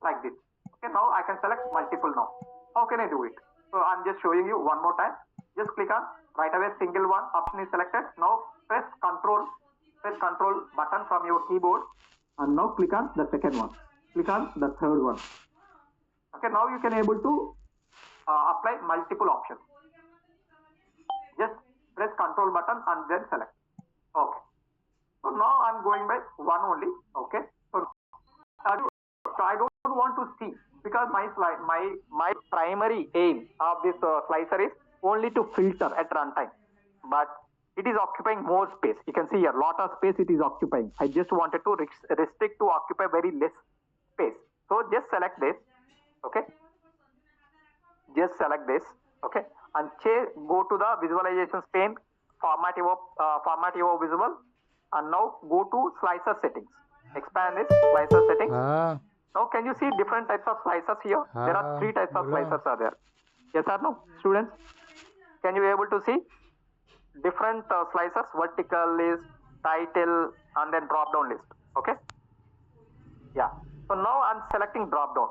like this. Okay, now I can select multiple now. How can I do it? So I'm just showing you one more time. Just click on right away single one option is selected. Now press control button from your keyboard, and now click on the second one. Click on the third one. Okay, now you can able to apply multiple options. Just press control button and then select. Okay. So now I'm going by one only. Okay. So I don't want to see, because my primary aim of this slicer is only to filter at runtime, but it is occupying more space. You can see here, lot of space it is occupying. I just wanted to restrict to occupy very less space. So just select this. Okay. Just select this. Okay. And go to the visualization pane, format your visual, and now go to slicer settings. Expand this slicer settings. Now can you see different types of slicers here? There are 3 types of slicers are there. Yes or no, students? Can you be able to see different slicers? Vertical list, title, and then drop down list. Okay. Yeah. So now I'm selecting drop down.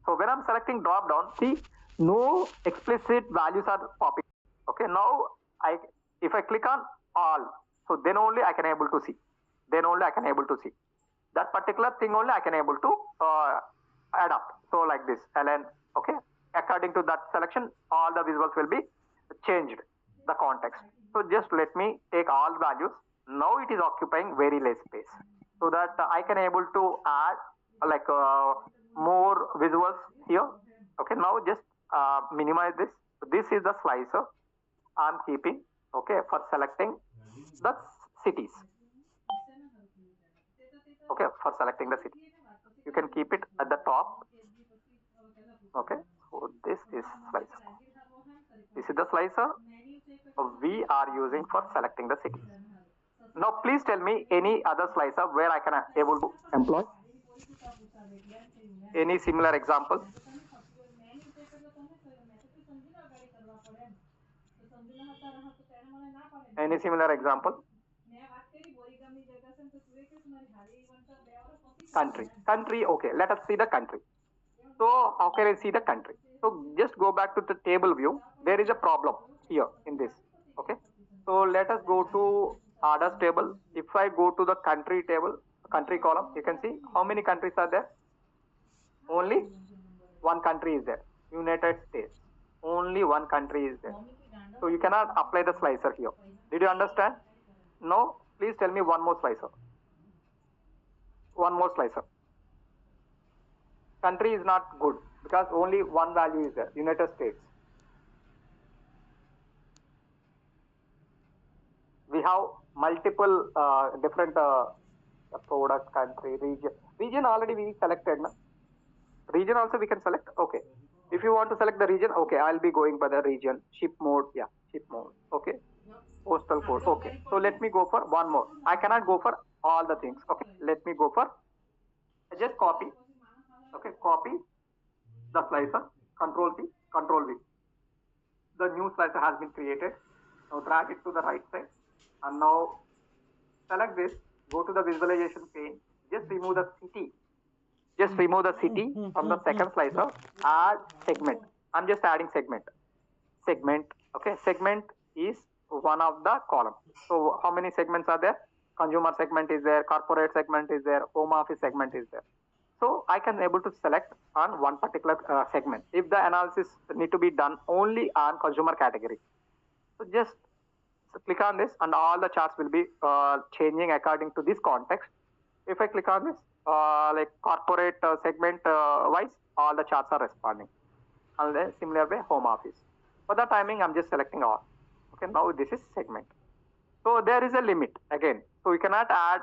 So when I'm selecting drop down, see, no explicit values are popping. Okay. Now if I click on all, so then only I can able to see. That particular thing only I can able to add up. So like this, ln. Okay. According to that selection, all the visuals will be changed, the context. So just let me take all values. Now it is occupying very less space, so that I can able to add more visuals here. Okay. Now just minimize this. This is the slicer I'm keeping. Okay. For selecting the cities. Okay. For selecting the city, you can keep it at the top. Okay. So this is slicer. This is the slicer we are using for selecting the cities. Now please tell me any other slicer where I can able to employ. Any similar example? Any similar example? Country, okay, let us see the country. So how can I see the country? So just go back to the table view. There is a problem here in this. Okay. So let us go to orders table. If I go to the country table, country column, you can see how many countries are there. Only one country is there. United States. Only one country is there. So you cannot apply the slicer here. Did you understand? No. Please tell me one more slicer. One more slicer. Country is not good because only one value is there. United States. We have multiple different product, country, region. Region already we selected. Na? Region also we can select. Okay. If you want to select the region, okay, I'll be going by the region. Ship mode. Yeah, ship mode. Okay. Postal code. Okay. So let me go for one more. I cannot go for all the things. Okay. Let me go for just copy. Okay. Copy the slicer. Control C. Control V. The new slicer has been created. Now drag it to the right side. And now select this. Go to the visualization pane. Just remove the city. Just remove the city from the second slicer. Add segment. I'm just adding segment. Segment. Okay. Segment is one of the column. So how many segments are there? Consumer segment is there. Corporate segment is there. Home office segment is there. So I can able to select on one particular segment. If the analysis need to be done only on consumer category. So just click on this and all the charts will be changing according to this context. If I click on this, like corporate segment wise, all the charts are responding. And then similar way, home office. For the timing, I'm just selecting all. Okay, now this is segment. So there is a limit again. So you cannot add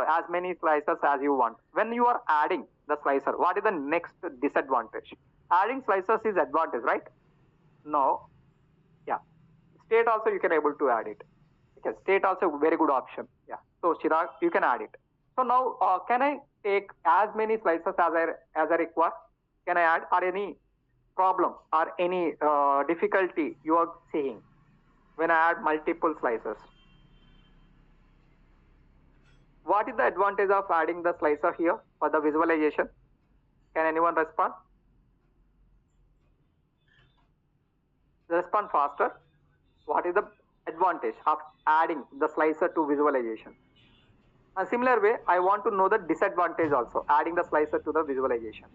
as many slicers as you want. When you are adding the slicer, what is the next disadvantage? Adding slicers is advantage, right? No. Yeah. State also you can able to add it. Okay, state also very good option. Yeah. So Chirag, you can add it. So now can I take as many slices as I require? Can I add or any problem or any difficulty you are seeing when I add multiple slices? What is the advantage of adding the slicer here for the visualization? Can anyone respond? Respond faster. What is the advantage of adding the slicer to visualization? A similar way, I want to know the disadvantage also, adding the slicer to the visualization.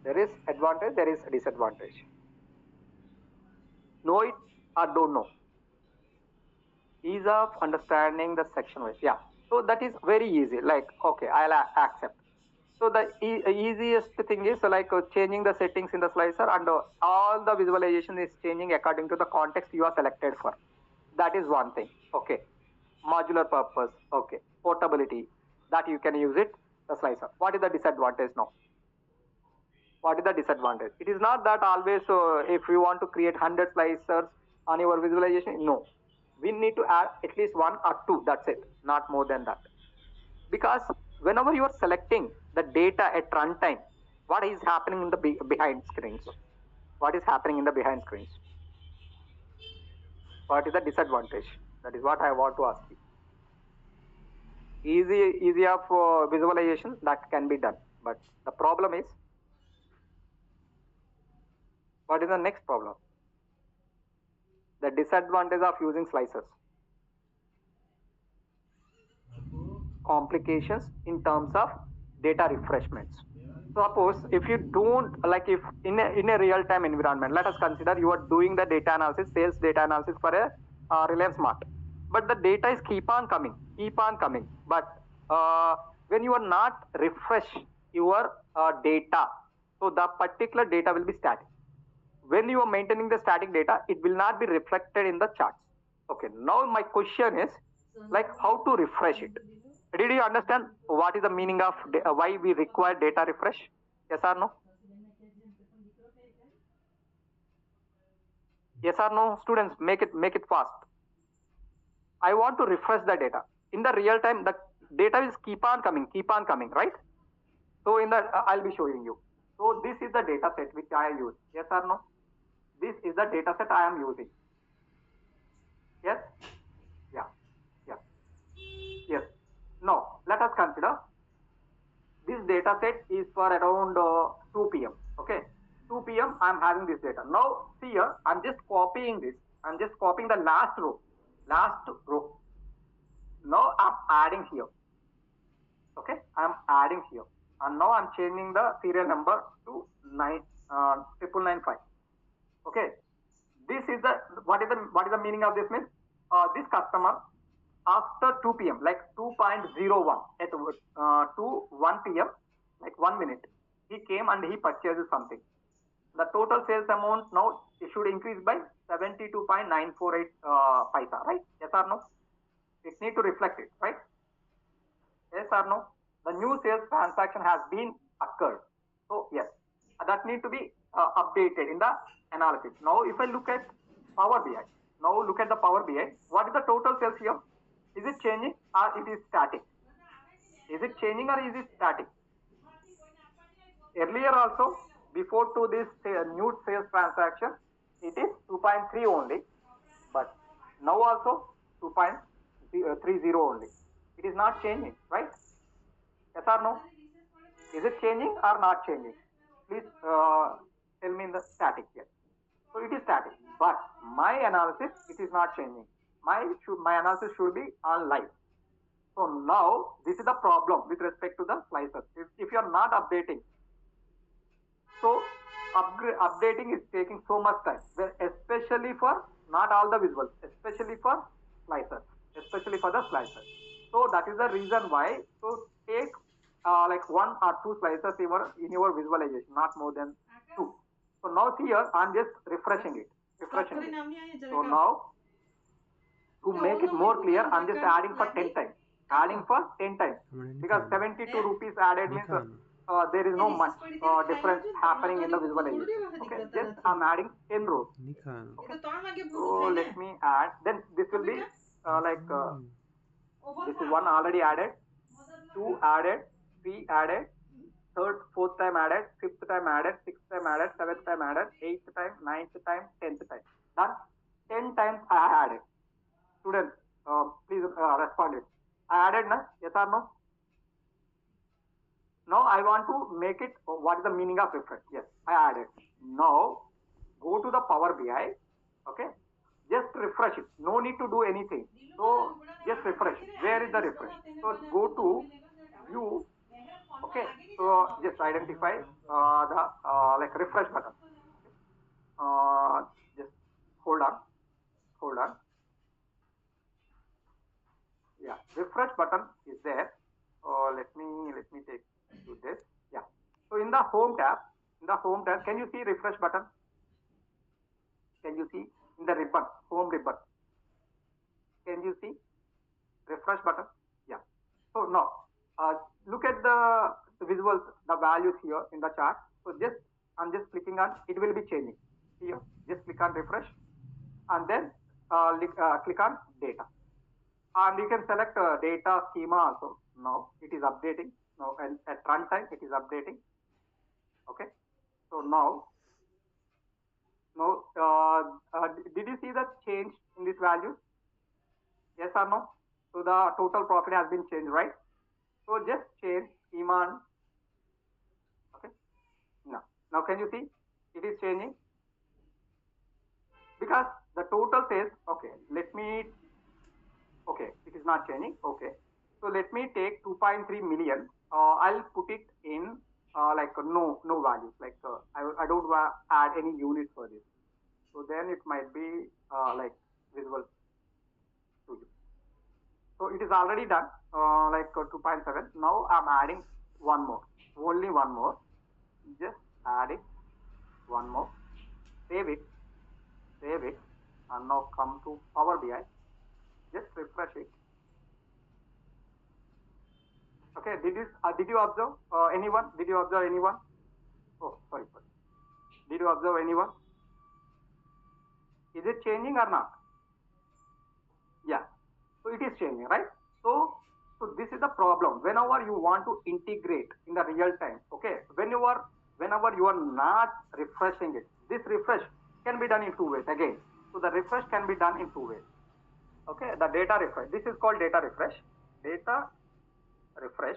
There is advantage, there is disadvantage. Know it or don't know? Ease of understanding the section wise. Yeah. So that is very easy. Like, okay, I'll accept. So the easiest thing is like changing the settings in the slicer and all the visualization is changing according to the context you are selected for. That is one thing. Okay. Modular purpose. Okay. Portability. That you can use it, the slicer. What is the disadvantage now? What is the disadvantage? It is not that always if you want to create 100 slicers on your visualization. No. We need to add at least one or two. That's it. Not more than that. Because whenever you are selecting the data at runtime, what is happening in the behind screens? What is happening in the behind screens? What is the disadvantage? That is what I want to ask you. Easy of visualization that can be done, but the problem is, what is the next problem? The disadvantage of using slicers. Complications in terms of data refreshments. Suppose if you don't like, if in a real-time environment, let us consider you are doing the data analysis, sales data analysis for a Reliance Mart, but the data is keep on coming, but when you are not refresh your data, so the particular data will be static. When you are maintaining the static data, it will not be reflected in the charts. Okay, now my question is like how to refresh it. Did you understand what is the meaning of why we require data refresh? Yes or no? Yes or no, students? Make it fast. I want to refresh the data. In the real time, the data will keep on coming, right? So in the I'll be showing you. So this is the data set which I use. Yes or no? This is the data set I am using. Yes? Yeah. Yes. Now, let us consider this data set is for around 2 p.m. Okay, 2 p.m. I'm having this data. Now, see here, I'm just copying this. I'm just copying the last row. Last row. Now I'm adding here. Okay, I'm adding here. And now I'm changing the serial number to 99995. Okay, this is the what is the meaning of this means this customer after 2 p.m. like 2.01 at 1 p.m. like 1 minute he came and he purchases something. The total sales amount now it should increase by 72.948 paisa, right? Yes or no? It need to reflect it, right? Yes or no? The new sales transaction has been occurred. So yes, that need to be updated in the analysis. Now, if I look at Power BI, now look at the Power BI. What is the total sales here? Is it changing or it is static? Is it changing or is it static? Earlier also, before to this new sales transaction, it is 2.3 only, but now also 2.30 only. It is not changing, right? Yes or no? Is it changing or not changing? Please tell me in the static here. So it is static, but my analysis it is not changing. My analysis should be on live. So now this is the problem with respect to the slicers. If you are not updating, so updating is taking so much time, especially for not all the visuals, especially for slicers, especially for the slicers. So that is the reason why. So take like 1 or 2 slices in your visualization, not more than 2. So now here I'm just refreshing it. So now to make it more clear, I'm just adding for 10 times. Adding for 10 times because 72 rupees added means there is no much difference happening in the visualization. Okay, just I'm adding 10 rows. Okay. So let me add. Then this will be this is 1 already added, 2 added, 3 added, third, 4th time added, 5th time added, 6th time added, 7th time added, 8th time, 9th time, 10th time. Done. 10 times I added. Students, please respond it. I added na? Yes or no? Now I want to make it. What is the meaning of refresh? Yes, I added. Now go to the Power BI. Okay, just refresh it. No need to do anything. So just refresh. Where is the refresh? So go to view. Okay, so just identify the like refresh button. Just hold on. Yeah, refresh button is there. Let me take to this. Yeah. So in the home tab, can you see refresh button? Can you see in the ribbon, home ribbon? Can you see refresh button? Yeah. So now look at the visuals, the values here in the chart. So I'm just clicking on, it will be changing here. Just click on refresh and then click on data. And you can select data schema also. Now it is updating. Now and at runtime it is updating. Okay. So now did you see the change in this value? Yes or no? So the total profit has been changed, right? So just change schema. Okay. Now can you see it is changing? Because the total sales. Okay. Okay, it is not changing. Okay, so let me take 2.3 million. I'll put it in like no values. Like I don't add any units for this. So then it might be like visible to you. So it is already done like 2.7. Now I'm adding one more. Only one more. Just adding one more. Save it, and now come to Power BI. Just refresh it. Okay, did you observe anyone? Did you observe anyone? Oh, sorry. Did you observe anyone? Is it changing or not? Yeah. So it is changing, right? So this is the problem. Whenever you want to integrate in the real time, okay, whenever you are not refreshing it, this refresh can be done in 2 ways again. So the refresh can be done in 2 ways. Okay, the data refresh. This is called data refresh. Data refresh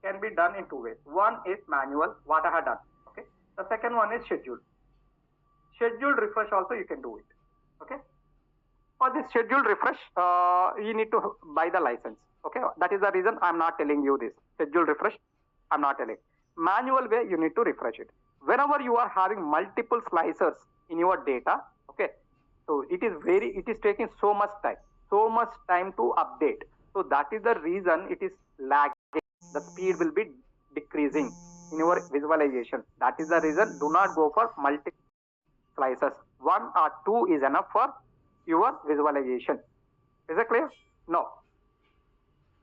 can be done in two ways. One is manual, what I have done. Okay. The second one is scheduled. Scheduled refresh also you can do it. Okay. For this scheduled refresh, you need to buy the license. Okay. That is the reason I'm not telling you this. Scheduled refresh, I'm not telling. Manual way, you need to refresh it. Whenever you are having multiple slicers in your data, okay, so it is taking so much time to update. So that is the reason it is lagging. The speed will be decreasing in your visualization. That is the reason do not go for multiple slices. One or two is enough for your visualization. Is it clear? No.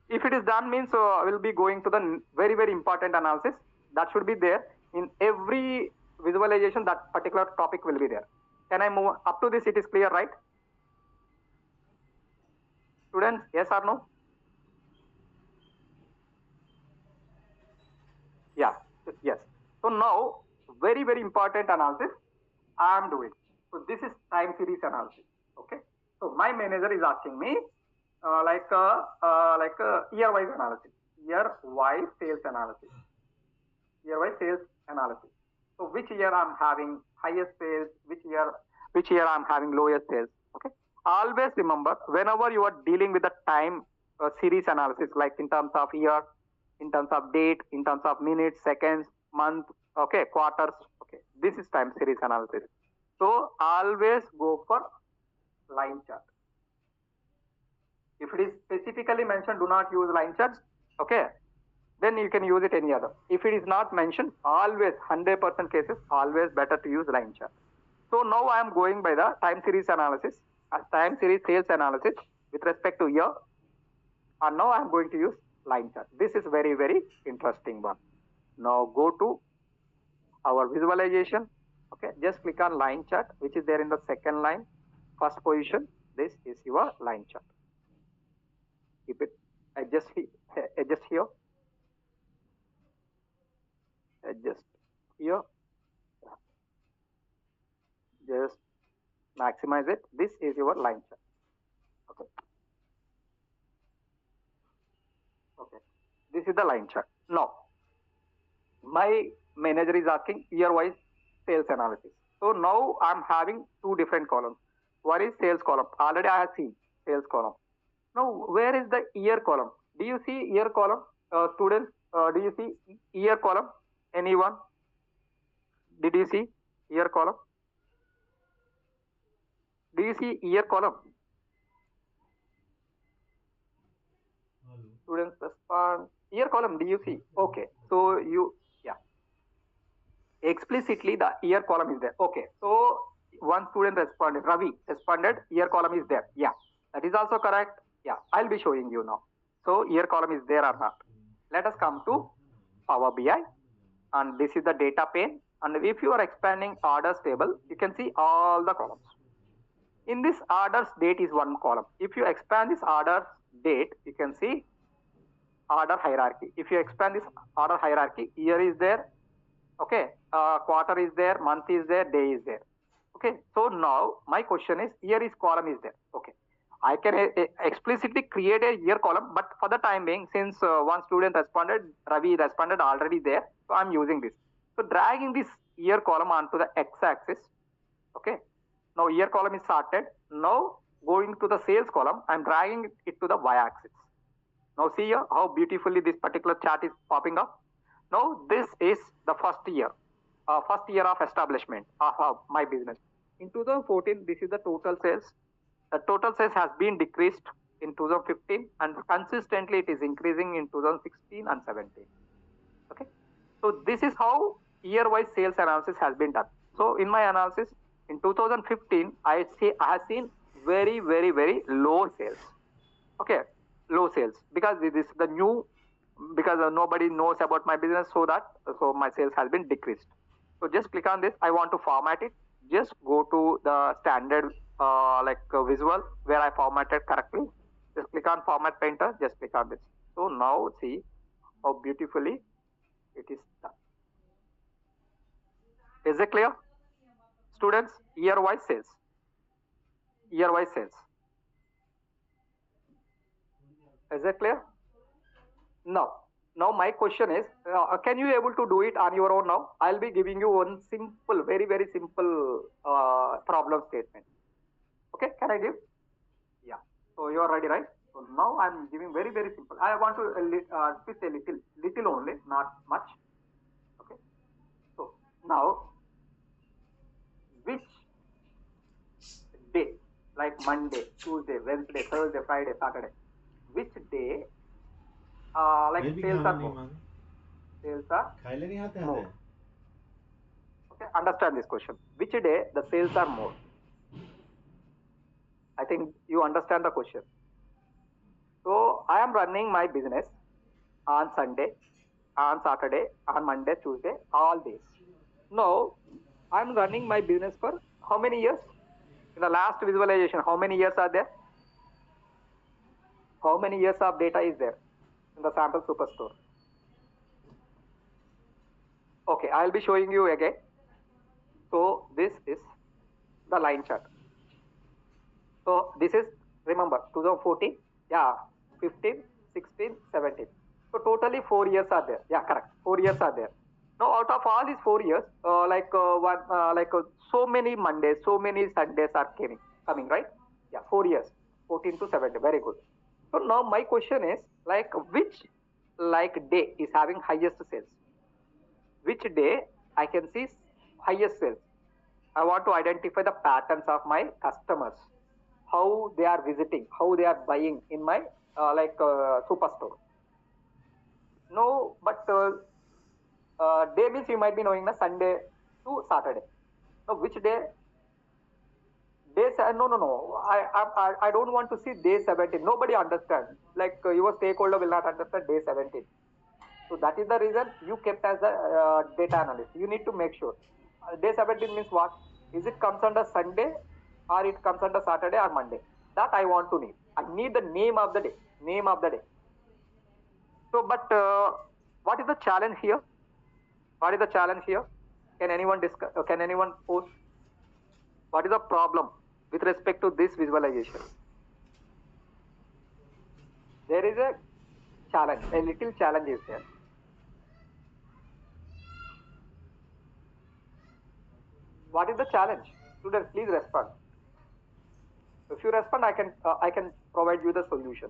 If it is done means we'll be going to the very important analysis that should be there in every visualization. That particular topic will be there. Can I move up to this? It is clear, right? Students, yes or no? Yeah, yes. So now very important analysis I am doing. So this is time series analysis. Okay. So my manager is asking me like year-wise analysis, year-wise sales analysis, year-wise sales analysis. So which year I'm having highest sales, which year I'm having lowest sales. Okay. Always remember whenever you are dealing with the time series analysis, like in terms of year, in terms of date, in terms of minutes, seconds, month, okay, quarters. Okay, this is time series analysis. So always go for line chart. If it is specifically mentioned, do not use line charts. Okay, then you can use it any other. If it is not mentioned, always 100% cases, always better to use line chart. So now I am going by the time series analysis, time series sales analysis with respect to year. And now I am going to use line chart. This is very interesting one. Now go to our visualization. Okay, just click on line chart, which is there in the second line, first position. This is your line chart. Keep it. Adjust here. Adjust here. Just maximize it. This is your line chart. Okay. Okay. This is the line chart. Now, my manager is asking year-wise sales analysis. So now I'm having two different columns. One is sales column. Already I have seen sales column. Now, where is the year column? Do you see year column? Students, do you see year column? Anyone? Did you see year column? Do you see year column? Students respond. Year column, do you see? Okay. So you, yeah. Explicitly the year column is there. Okay. So one student responded, Ravi responded, year column is there. Yeah. That is also correct. Yeah. I'll be showing you now. So year column is there or not. Let us come to Power BI. And this is the data pane. And if you are expanding orders table, you can see all the columns. In this orders date is one column. If you expand this orders date, you can see order hierarchy. If you expand this order hierarchy, year is there. Okay. Quarter is there, month is there, day is there. Okay. So now my question is year is column is there. Okay. I can explicitly create a year column, but for the time being, since one student responded, Ravi responded already there, so I'm using this. So dragging this year column onto the x-axis. Okay. Now year column is sorted. Now going to the sales column, I'm dragging it to the y-axis. Now see here how beautifully this particular chart is popping up. Now this is the first year of establishment of my business. In 2014, this is the total sales. The total sales has been decreased in 2015 and consistently it is increasing in 2016 and 17. Okay. So this is how year-wise sales analysis has been done. So in my analysis, in 2015, I have seen very low sales. Okay, low sales because this is the new, because nobody knows about my business, so my sales has been decreased. So just click on this. I want to format it. Just go to the standard visual where I formatted correctly. Just click on format painter. Just click on this. So now see how beautifully it is done. Is it clear? Students, year-wise sales. Year-wise sales. Is it clear? No. Now my question is, can you able to do it on your own now? I'll be giving you one simple, very, very simple problem statement. Okay, can I give? Yeah. So you are ready, right? So now I'm giving very, very simple. I want to twist a little only, not much. Okay. So now, which day, like Monday, Tuesday, Wednesday, Thursday, Friday, Saturday, which day, like फिर भी sales खाना are नहीं more? मांगा Sales are खाइले नहीं आते more. आते Okay, understand this question. Which day the sales are more? I think you understand the question. So I am running my business on Sunday, on Saturday, on Monday, Tuesday, all days. Now I'm running my business for how many years? In the last visualization, how many years are there? How many years of data is there in the sample superstore? Okay, I'll be showing you again. So this is the line chart. So this is, remember, 2014, yeah, 15, 16, 17. So totally 4 years are there. Yeah, correct. 4 years are there. Now out of all these 4 years, so many Mondays, so many Sundays are coming, right? Yeah, 4 years, 14 to 17. Very good. So now my question is, like, which day is having highest sales? Which day I can see highest sales? I want to identify the patterns of my customers, how they are visiting, how they are buying in my superstore. No, but day means you might be knowing the Sunday to Saturday. Now, which day? Day no. I don't want to see day 17. Nobody understands. Like your stakeholder will not understand day 17. So that is the reason you kept as a data analyst. You need to make sure. Day 17 means what? Is it comes under Sunday or it comes under Saturday or Monday? That I want to need. I need the name of the day. Name of the day. So, but what is the challenge here? What is the challenge here? Can anyone discuss? Can anyone post? What is the problem with respect to this visualization? There is a challenge. A little challenge is there. What is the challenge? Students, please respond. If you respond, I can provide you the solution.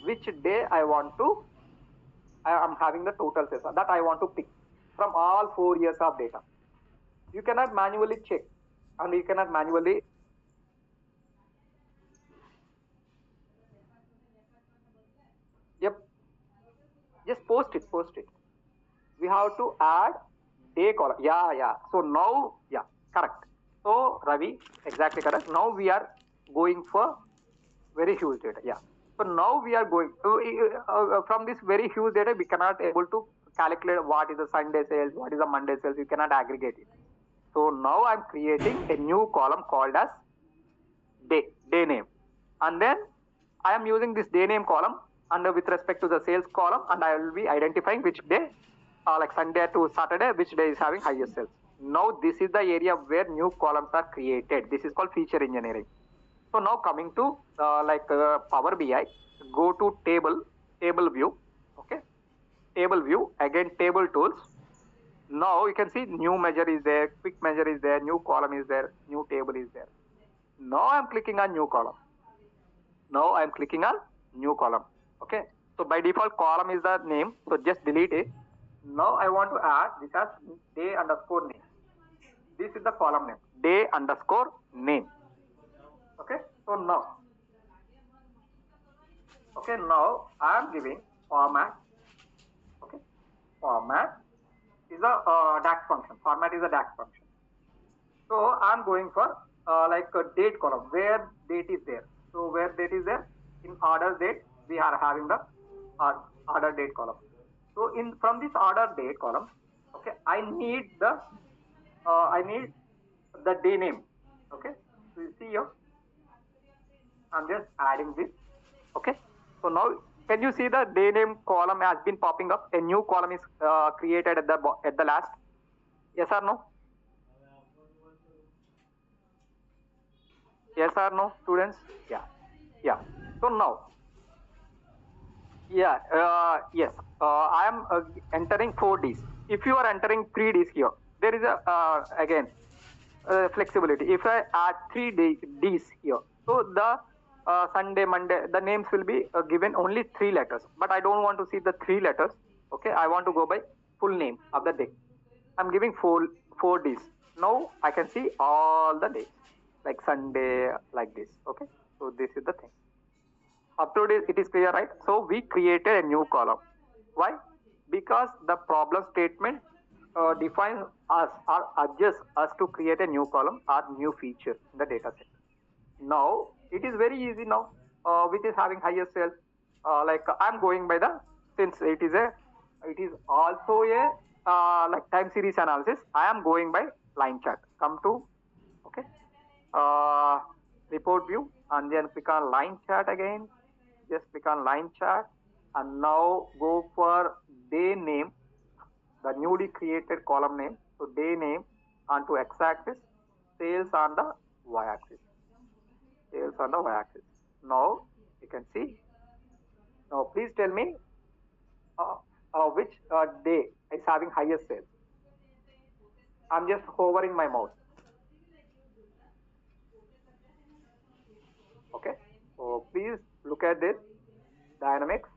Which day I am having the total sales that I want to pick from all 4 years of data. You cannot manually check, and you cannot manually. Yep. Just post it. We have to add day column. Yeah. So now, yeah, correct. So Ravi, exactly correct. Now we are going for very huge data. Yeah. So now we are going from this very huge data, we cannot able to calculate what is the Sunday sales, what is the Monday sales. You cannot aggregate it. So now I'm creating a new column called as day name, and then I am using this day name column under with respect to the sales column, and I will be identifying which day, like Sunday to Saturday, which day is having highest sales. Now this is the area where new columns are created. This is called feature engineering. So now coming to Power BI, go to table view. Okay, table view, again table tools. Now you can see new measure is there, quick measure is there, new column is there, new table is there. Now I'm clicking on new column. Now I'm clicking on new column. Okay, so by default column is the name, so just delete it. Now I want to add this as day underscore name. This is the column name, day underscore name. Okay, so now I am giving format. Okay, format is a DAX function. Format is a DAX function. So I'm going for like a date column where date is there. So where date is there, in order date we are having the order date column. So from this order date column, okay, I need the day name. Okay, so you see here, I'm just adding this. Okay, so now can you see the day name column has been popping up? A new column is created at the last. Yes or no? Yes or no, students? Yeah. So now Yeah, yes. I am entering 4Ds. If you are entering 3Ds here, there is a again flexibility. If I add 3Ds here, so the Sunday, Monday, the names will be given only 3 letters. But I don't want to see the 3 letters. Okay, I want to go by full name of the day. I'm giving four Ds. Now I can see all the days, like Sunday, like this. Okay, so this is the thing. Up to date, it is clear, right? So we created a new column. Why? Because the problem statement defines us or adjusts us to create a new column or new feature in the data set. Now it is very easy now, which is having higher sales. Like I'm going by the, since it is also a like time series analysis. I am going by line chart. Come to, okay, uh, report view and then click on line chart again. Just click on line chart and now go for day name, the newly created column name. So day name onto x-axis, sales on the y-axis, sales on the y-axis. Now you can see. Now please tell me uh, which day is having highest sales. I'm just hovering my mouse. Okay. So please look at this dynamics.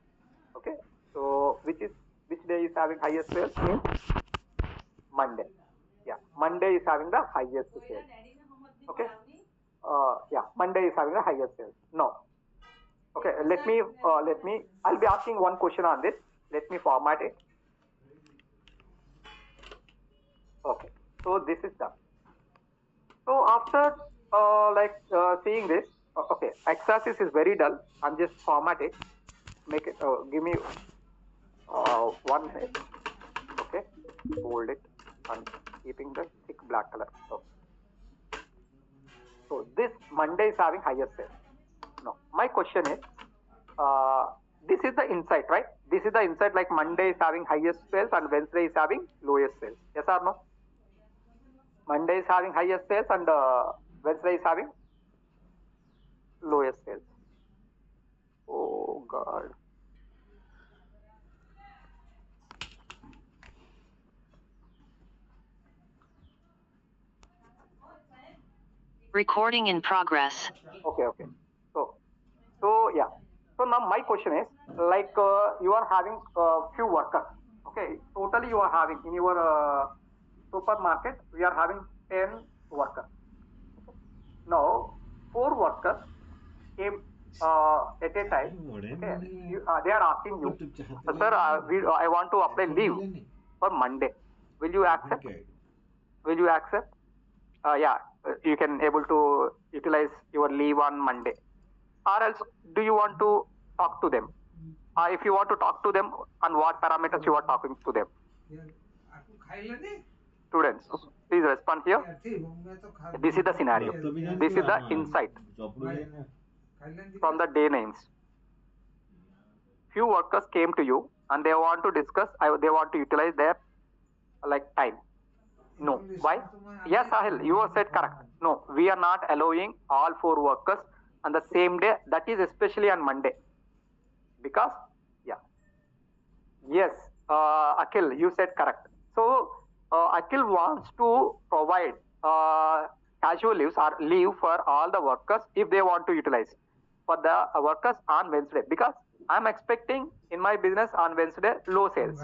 Okay. So which day is having highest sales? Means Monday. Yeah, Monday is having the highest sales. Okay. Yeah, Monday is having the highest sales. No. Okay. I'll be asking one question on this. Let me format it. Okay. So this is done. So after seeing this, okay, x-axis is very dull. I'm just format it. Make it. Give me 1 minute. Okay. Hold it and keeping the thick black color. Okay. So this Monday is having highest sales. No, my question is, this is the insight, right? This is the insight, like Monday is having highest sales and Wednesday is having lowest sales. Yes or no? Monday is having highest sales and Wednesday is having lowest sales. Oh God. Recording in progress. Okay. So yeah. So now my question is, like you are having few workers. Okay. Totally you are having in your supermarket, we are having 10 workers. Now 4 workers came at a time. Okay. They are asking you, sir, I want to apply leave for Monday. Will you accept? Will you accept? Yeah, you can able to utilize your leave on Monday. Or else, do you want to talk to them? If you want to talk to them, on what parameters you are talking to them? Students, please respond here. This is the scenario. This is the insight from the day names. Few workers came to you and they want to discuss, they want to utilize their like time. No. Why? Yes, Sahil, you have said correct. No, we are not allowing all 4 workers on the same day. That is especially on Monday. Because, yeah. Yes, Akhil, you said correct. So, Akhil wants to provide casual leaves or leave for all the workers if they want to utilize for the workers on Wednesday. Because I'm expecting in my business on Wednesday low sales.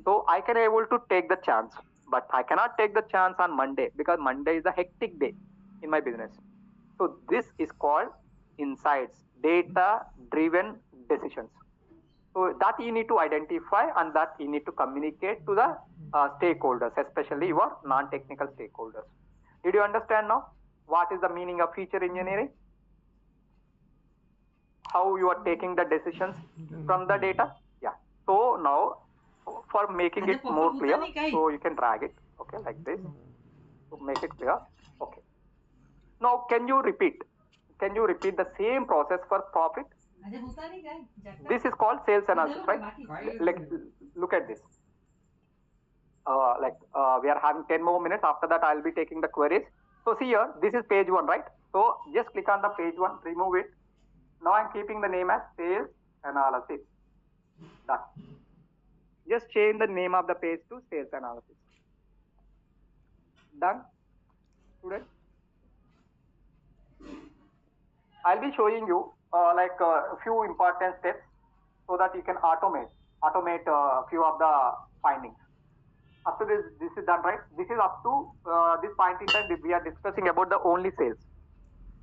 So, I can able to take the chance. But I cannot take the chance on Monday because Monday is a hectic day in my business. So this is called insights, data-driven decisions. So that you need to identify and that you need to communicate to the stakeholders, especially your non-technical stakeholders. Did you understand now what is the meaning of feature engineering? How you are taking the decisions from the data? Yeah. So now, for making it more clear, so you can drag it, okay, like this to make it clear. Okay. Now, can you repeat the same process for profit? This is called sales analysis, right? Look at this. We are having 10 more minutes. After that, I'll be taking the queries. So see here, this is page 1, right? So just click on the page 1, remove it. Now I'm keeping the name as sales analysis. Done. Just change the name of the page to sales analysis. Done, students. I'll be showing you like a few important steps so that you can automate a few of the findings. Up to this is done, right? This is up to this point in time. We are discussing about the only sales.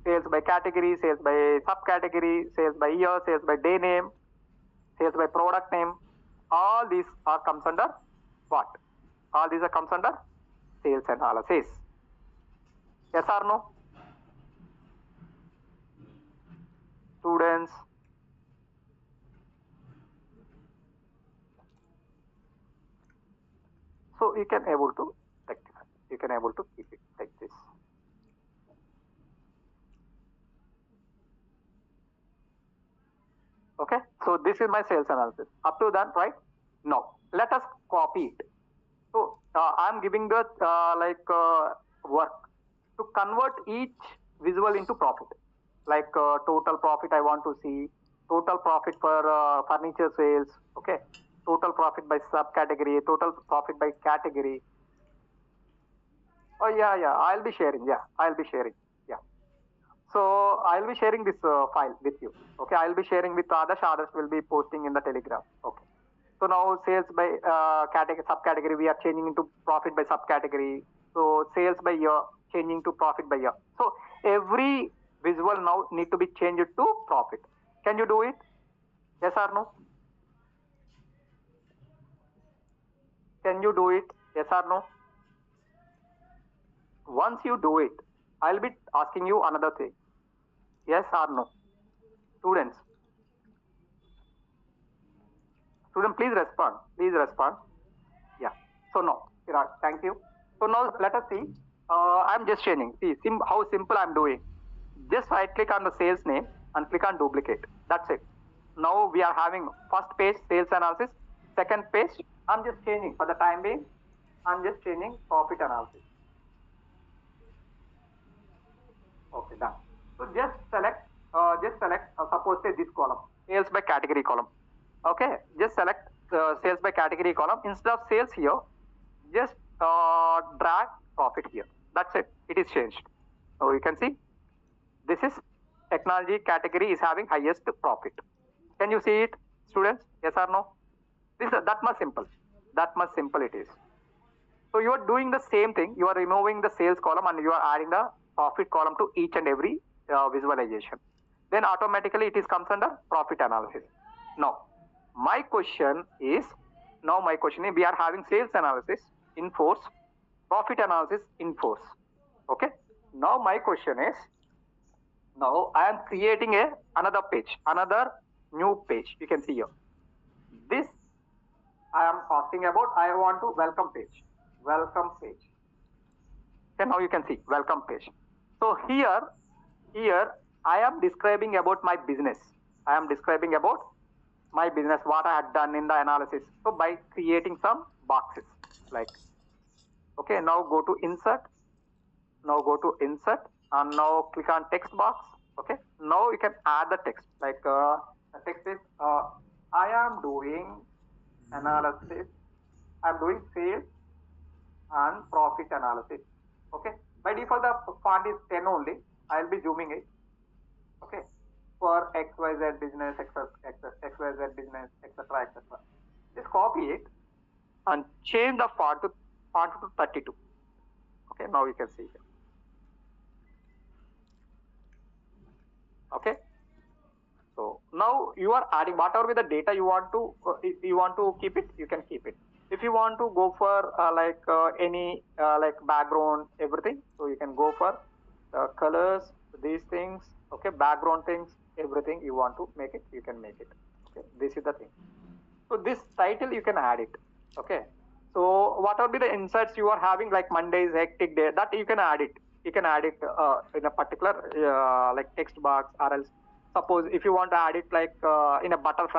Sales by category, sales by subcategory, sales by year, sales by day name, sales by product name. All these are comes under what? All these are comes under sales analysis. Yes or no? Students. So you can able to rectify. You can able to keep it like this. Okay, so this is my sales analysis. Up to that, right? Now, let us copy it. So I'm giving the work to convert each visual into profit. Like total profit I want to see, total profit for furniture sales, okay? Total profit by subcategory, total profit by category. Oh yeah, I'll be sharing. Yeah, I'll be sharing. Yeah. So I'll be sharing this file with you. Okay, I'll be sharing with Adarsh. Adarsh will be posting in the Telegram. Okay. So now sales by category, subcategory, we are changing into profit by subcategory. So sales by year, changing to profit by year. So every visual now need to be changed to profit. Can you do it? Yes or no? Can you do it? Yes or no? Once you do it, I'll be asking you another thing. Yes or no? Students. Student, please respond. Please respond. Yeah. So no. Chirag, thank you. So now let us see. I'm just changing. See how simple I'm doing. Just right click on the sales name and click on duplicate. That's it. Now we are having first page sales analysis. Second page, I'm just changing for the time being. I'm just changing profit analysis. Okay, done. So just select suppose say this column, sales by category column. Okay, just select sales by category column. Instead of sales here, just drag profit here. That's it. It is changed. So you can see this is technology category is having highest profit. Can you see it, students? Yes or no? This is that much simple. That much simple it is. So you are doing the same thing. You are removing the sales column and you are adding the profit column to each and every visualization. Then automatically it is comes under profit analysis. Now, my question is we are having sales analysis in force, profit analysis in force. Okay. Now my question is, now I am creating another page, another new page. You can see here. This I am asking about. I want to welcome page. Welcome page. Then now you can see welcome page. So here I am describing about my business. I am describing about my business, what I had done in the analysis. So by creating some boxes like, okay, now go to insert. Now go to insert and now click on text box. Okay, now you can add the text like the text is I am doing analysis. I am doing sales and profit analysis. Okay, by default the font is 10 only. I'll be zooming it. Okay, for XYZ business, XYZ business, etc. Just copy it and change the font to 32. Okay, now you can see it. Okay, so now you are adding whatever with the data you want to keep it, you can keep it. If you want to go for any background, everything, so you can go for colors, these things, okay, background things, everything you want to make it, you can make it. Okay, this is the thing. So this title you can add it. Okay, so what will be the insights you are having, like Monday's hectic day, that you can add it. You can add it in a particular like text box, or else suppose if you want to add it like in a buttons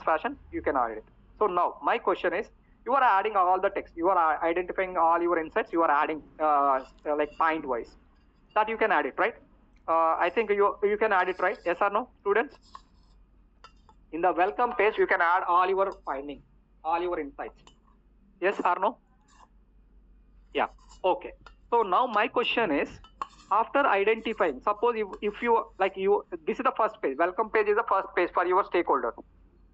fashion, you can add it. So now my question is, you are adding all the text, you are identifying all your insights, you are adding like point wise, that you can add it, right? I think you can add it, right? Yes or no, students? In the welcome page, you can add all your findings, all your insights. Yes or no? Yeah. Okay. So now my question is, after identifying, suppose if you like you, this is the first page. Welcome page is the first page for your stakeholder.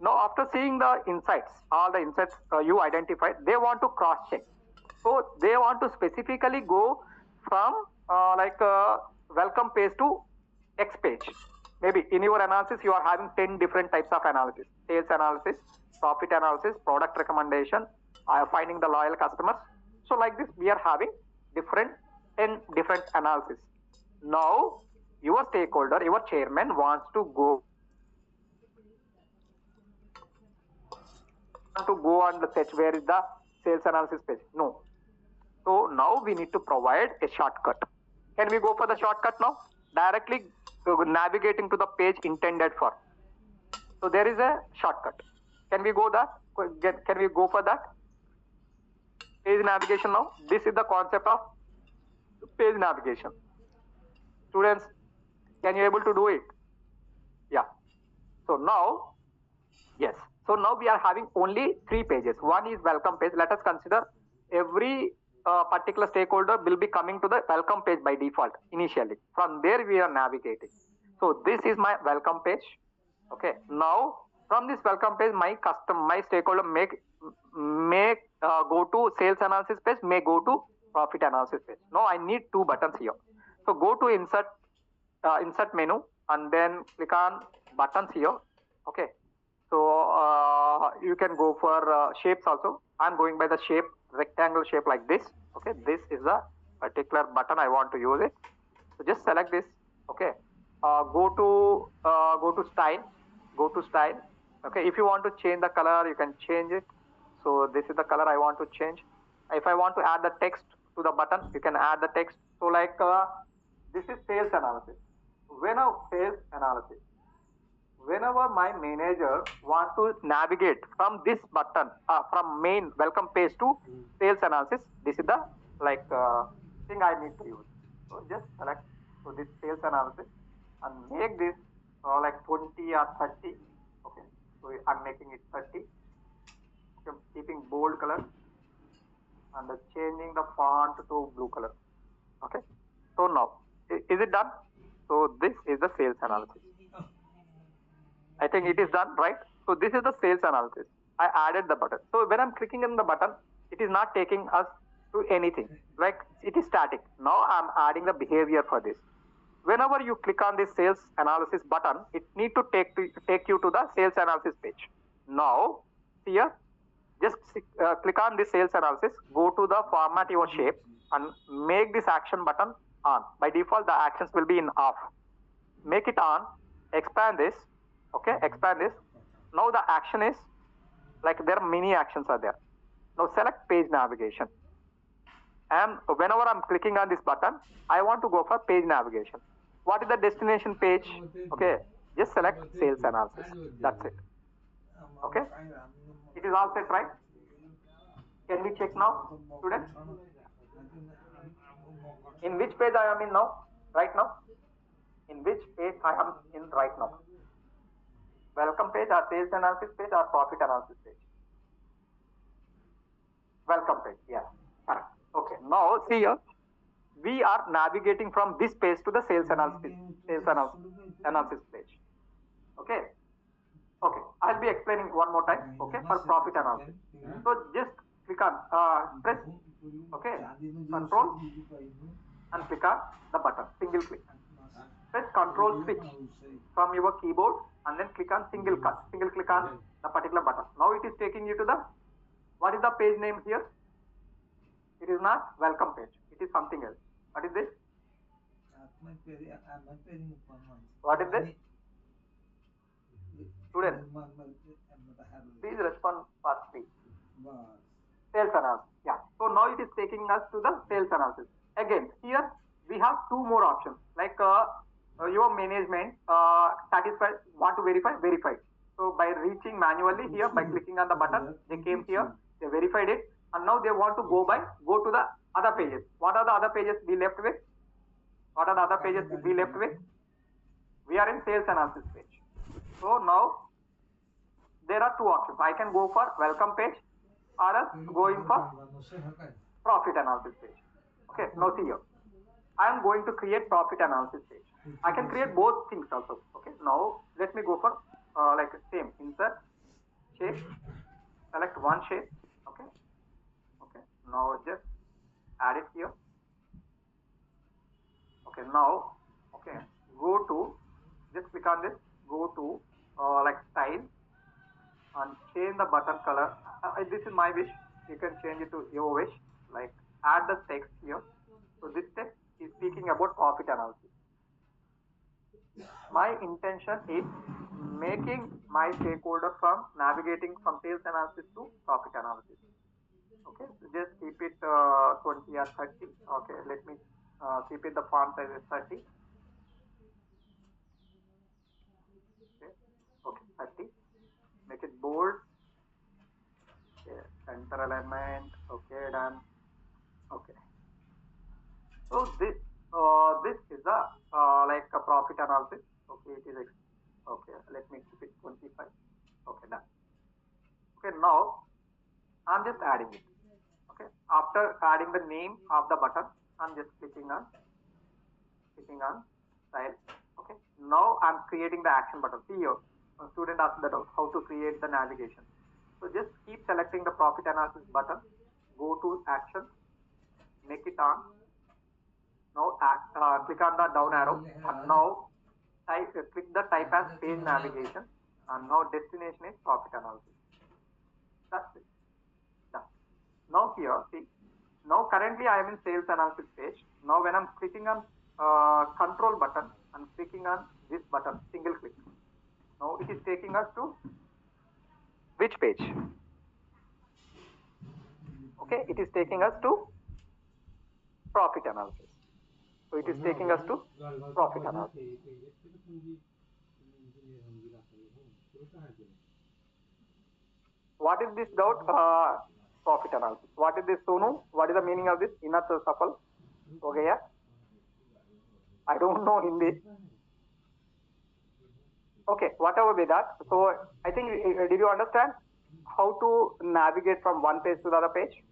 Now after seeing the insights, all the insights you identified, they want to cross check. So they want to specifically go from welcome page to X page. Maybe in your analysis, you are having 10 different types of analysis: sales analysis, profit analysis, product recommendation, finding the loyal customers. So like this, we are having 10 different analysis. Now, your stakeholder, your chairman wants to go and search where is the sales analysis page. No. So now we need to provide a shortcut. Can we go for the shortcut now? Directly navigating to the page intended for. So there is a shortcut. Can we go that? Can we go for that? Page navigation now. This is the concept of page navigation. Students, can you able to do it? Yeah. So now, yes. So now we are having only 3 pages. One is welcome page. Let us consider every particular stakeholder will be coming to the welcome page by default initially. From there we are navigating. So this is my welcome page. Okay. Now from this welcome page, my stakeholder may go to sales analysis page, may go to profit analysis page. Now I need 2 buttons here. So go to insert menu and then click on buttons here. Okay. So you can go for shapes also. I'm going by the shape, rectangle shape like this. Okay, this is the particular button I want to use it. So just select this. Okay, go to style. Go to style. Okay, if you want to change the color, you can change it. So this is the color I want to change. If I want to add the text to the button, you can add the text. So like this is sales analysis. Whenever my manager wants to navigate from this button, from main welcome page to sales analysis, this is the thing I need to use. So just select this sales analysis and make this 20 or 30. Okay, so I'm making it 30. Okay, keeping bold color and changing the font to blue color. Okay, so now is it done? So this is the sales analysis. I think it is done, right? So this is the sales analysis. I added the button. So when I'm clicking on the button, it is not taking us to anything. Like it is static. Now I'm adding the behavior for this. Whenever you click on this sales analysis button, it need to take you to the sales analysis page. Now here, just click on this sales analysis, go to the format your shape and make this action button on. By default, the actions will be in off. Make it on, expand this. Okay, expand this. Now the action is like there are many actions are there. Now select page navigation. And whenever I'm clicking on this button, I want to go for page navigation. What is the destination page? Okay, just select sales analysis. That's it. Okay, it is all set, right? Can we check now, students? In which page I am in now? Right now? In which page I am in right now? Welcome page or sales analysis page or profit analysis page? Welcome page, yeah. Correct. Okay, now see here, we are navigating from this page to the sales analysis page. Okay. Okay, I'll be explaining one more time. Okay, for profit analysis. So just click on press. Okay, control and click on the button. Single click. Press control switch from your keyboard and then click on single click on the particular button. Now it is taking you to the, what is the page name here? It is not welcome page. It is something else. What is this? What is this? Students, please respond fastly. Sales analysis. Yeah. So now it is taking us to the sales analysis. Again, here we have 2 more options. Like your management satisfied, want to verify. So by reaching manually here, by clicking on the button, they came here, they verified it, and now they want to go to the other pages. What are the other pages we left with? We are in sales analysis page. So now there are two options. I can go for welcome page or else going for profit analysis page. Okay, now see here. I am going to create profit analysis page. I can create both things also. Okay, now let me go for like same insert shape, select one shape. Okay, okay. Now just add it here. Okay, now okay, go to just click on this. Go to like style and change the button color. This is my wish. You can change it to your wish. Like add the text here. So this text is speaking about profit analysis. My intention is making my stakeholder from navigating from sales analysis to profit analysis. Okay, so just keep it 20 or 30. Okay, let me keep it the font size is 30. Okay, okay, 30. Make it bold. Okay, center alignment. Okay, done. Okay. So this is a like a profit analysis. Okay, it is okay. Let me keep it 25. Okay, done. Okay, now I'm just adding it. Okay, after adding the name of the button, I'm just clicking on style. Okay, now I'm creating the action button. See here, a student asked that how to create the navigation. So just keep selecting the profit analysis button. Go to action, make it on. Now click on the down arrow and now click the type as page navigation and now destination is profit analysis. That's it. Done. Now here, see, now currently I am in sales analysis page. Now when I'm clicking on control button and clicking on this button, single click. Now it is taking us to which page? Okay, it is taking us to profit analysis. So it is taking us to profit analysis. What is this doubt? Profit analysis. What is this, Sonu? What is the meaning of this? Inat Safal? Okay, yeah. I don't know Hindi. Okay, whatever be that. So I think, did you understand how to navigate from one page to the other page?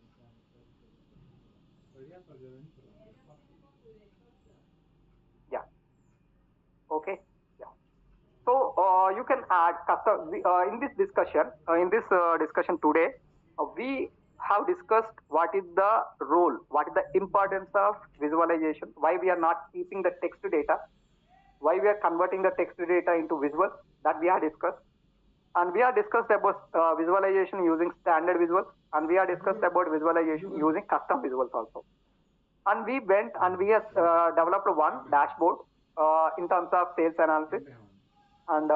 Yeah. Okay. Yeah. So you can add custom in this discussion. Discussion today, we have discussed what is the role, what is the importance of visualization, why we are not keeping the text data, why we are converting the text data into visual, that we have discussed. And we have discussed about visualization using standard visuals, and we have discussed about visualization using custom visuals also. And we went and we have developed one dashboard in terms of sales analysis. And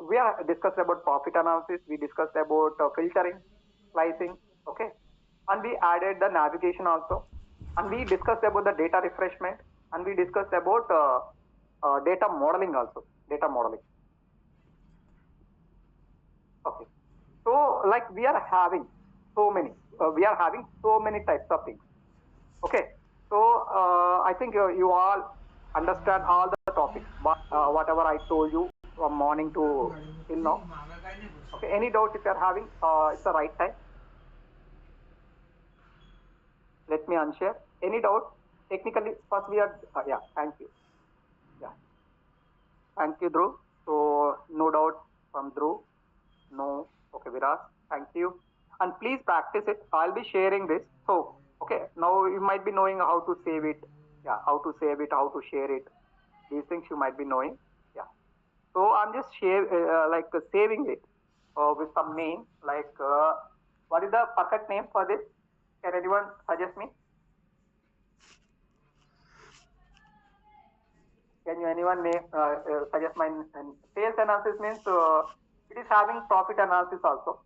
we have discussed about profit analysis. We discussed about filtering, slicing, okay. And we added the navigation also. And we discussed about the data refreshment. And we discussed about data modeling also, data modeling. Okay. So like we are having so many types of things. Okay. So I think you all understand all the topics, whatever I told you from morning to till now. Okay. Any doubt if you are having, it's the right time. Let me unshare. Any doubt? Technically, first we are, yeah, thank you. Yeah. Thank you, Dhruv. So no doubt from Dhruv. No. Okay, Viras. Thank you. And please practice it. I'll be sharing this. So, okay, now you might be knowing how to save it. Yeah, how to save it, how to share it. These things you might be knowing. Yeah. So I'm just saving it with some name. Like, what is the perfect name for this? Can anyone suggest me? Can you anyone name suggest my sales analysis means it is having profit analysis also.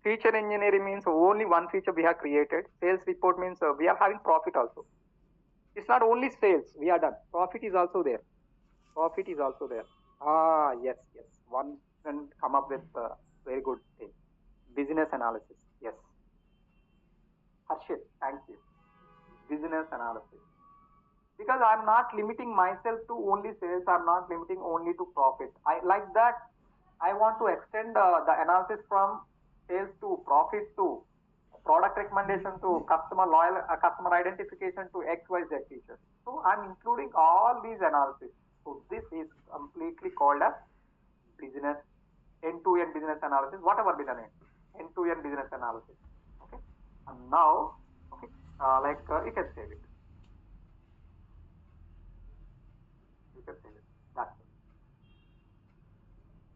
Feature engineering means only one feature we have created. Sales report means we are having profit also. It's not only sales we are done. Profit is also there. Profit is also there. Ah, yes. One can come up with very good thing. Business analysis. Yes. Harshit, thank you. Business analysis. Because I'm not limiting myself to only sales. I'm not limiting only to profit. I like that. I want to extend the analysis from sales to profit to product recommendation to customer identification to XYZ features. So I'm including all these analysis. So this is completely called as business end-to-end business analysis, whatever be the name, end-to-end business analysis. Okay, and now, okay, you can save it. You can save it. That's it.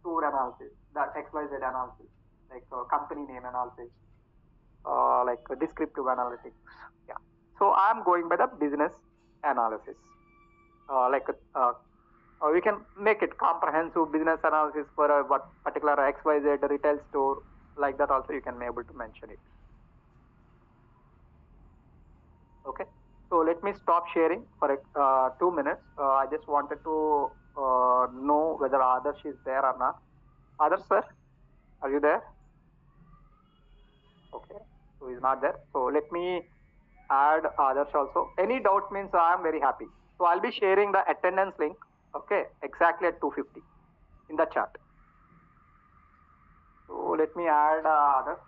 Tour analysis, that XYZ analysis, company name analysis, descriptive analytics. Yeah. So I'm going by the business analysis. We can make it comprehensive business analysis for a what particular XYZ retail store. Like that also you can be able to mention it. Okay. So let me stop sharing for 2 minutes. I just wanted to know whether Adarsh is there or not. Adarsh sir, are you there? Okay. So he's not there. So let me add Adarsh also. Any doubt means I am very happy. So I'll be sharing the attendance link. Okay, exactly at 2:50 in the chat. So let me add Adarsh.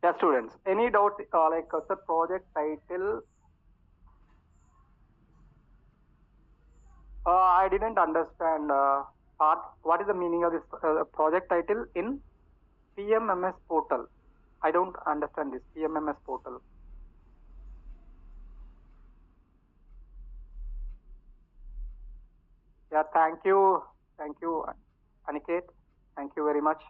Yeah, students. Any doubt the project title? I didn't understand. What is the meaning of this project title in PMMS portal? I don't understand this PMMS portal. Yeah, thank you, Aniket. Thank you very much.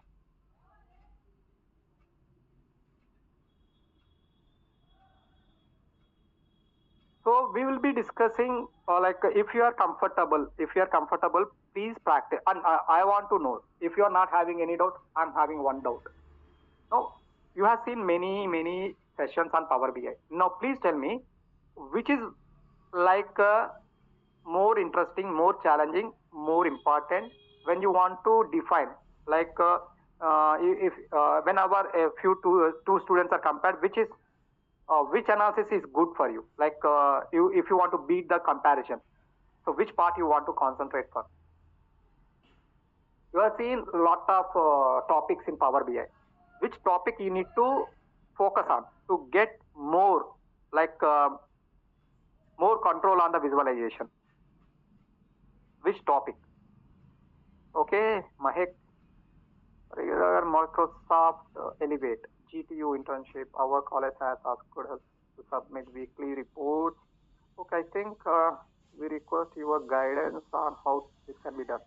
So we will be discussing if you are comfortable, please practice. And I want to know if you are not having any doubt. I'm having one doubt. Now you have seen many sessions on Power BI. Now please tell me which is more interesting, more challenging, more important when you want to define if when our few two students are compared, which analysis is good for you? If you want to beat the comparison, so which part you want to concentrate for? You have seen a lot of topics in Power BI. Which topic you need to focus on to get more more control on the visualization? Which topic? Okay, Mahek, regular Microsoft Elevate, GTU internship. Our college has asked us to submit weekly reports. Okay, I think we request your guidance on how this can be done.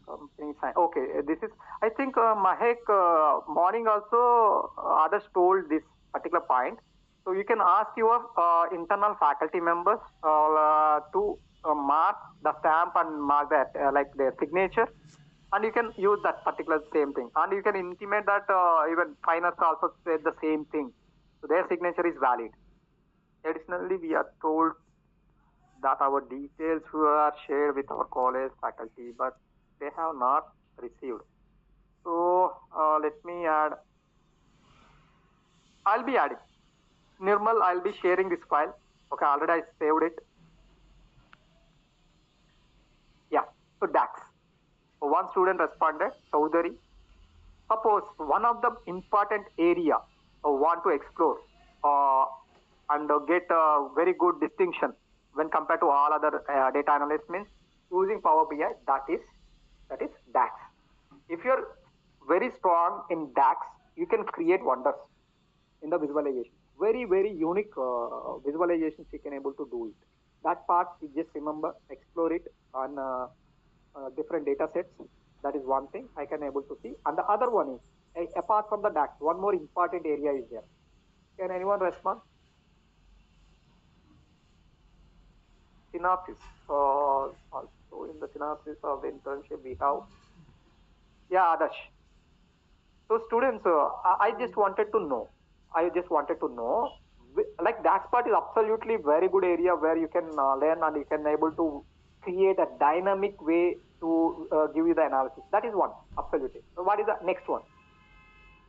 Company sign. Okay, this is, I think, Mahek, morning also, others told this particular point. So you can ask your internal faculty members to mark the stamp and mark that their signature, and you can use that particular same thing, and you can intimate that even finance also said the same thing, so their signature is valid. Additionally, we are told that our details were shared with our college faculty, but they have not received. So let me add. I'll be adding. Nirmal, I'll be sharing this file. Okay, already I saved it. Yeah, so DAX. So one student responded, Chaudhary. Suppose one of the important area want to explore and get a very good distinction when compared to all other data analysts means using Power BI, that is DAX. If you're very strong in DAX, you can create wonders in the visualization. Very unique visualizations you can able to do it. That part you just remember, explore it on different data sets. That is one thing I can able to see. And the other one is Apart from the DAX, one more important area is there. Can anyone respond? Synopsis. Also in the synopsis of the internship we have. Yeah, Adarsh. So students, I just wanted to know. Like that part is absolutely very good area where you can learn and you can able to create a dynamic way to give you the analysis. That is one, absolutely. So what is the next one?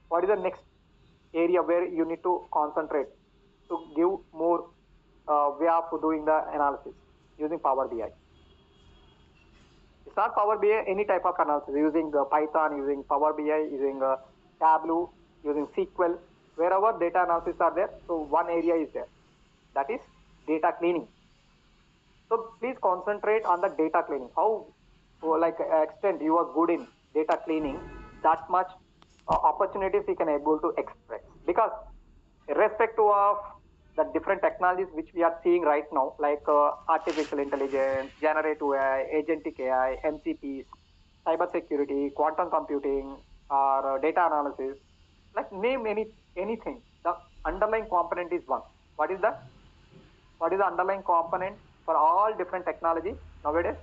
What is the next area where you need to concentrate to give more way of doing the analysis using Power BI? It's not Power BI, any type of analysis using Python, using Power BI, using Tableau, using SQL, wherever data analysis are there. So one area is there, that is data cleaning. So please concentrate on the data cleaning. How like extent you are good in data cleaning, that much opportunities you can able to express. Because irrespective of the different technologies which we are seeing right now, like artificial intelligence, generative AI, agentic AI, MCPs, cyber security, quantum computing, or data analysis, like name anything. The underlying component is one. What is the underlying component for all different technology nowadays?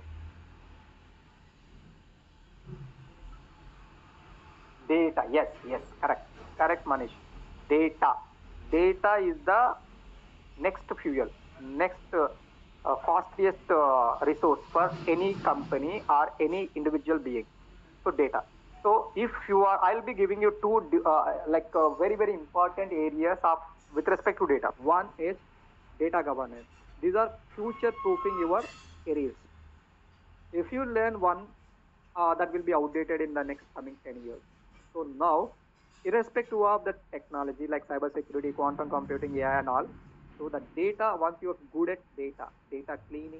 Data. Yes, correct, Manish. Data is the next fuel, next costliest resource for any company or any individual being. So data. So if you are, I'll be giving you two very very important areas of with respect to data. One is data governance. These are future proofing your careers. If you learn one, that will be outdated in the next coming 10 years. So now, irrespective of the technology like cybersecurity, quantum computing, AI and all, so the data, once you're good at data cleaning,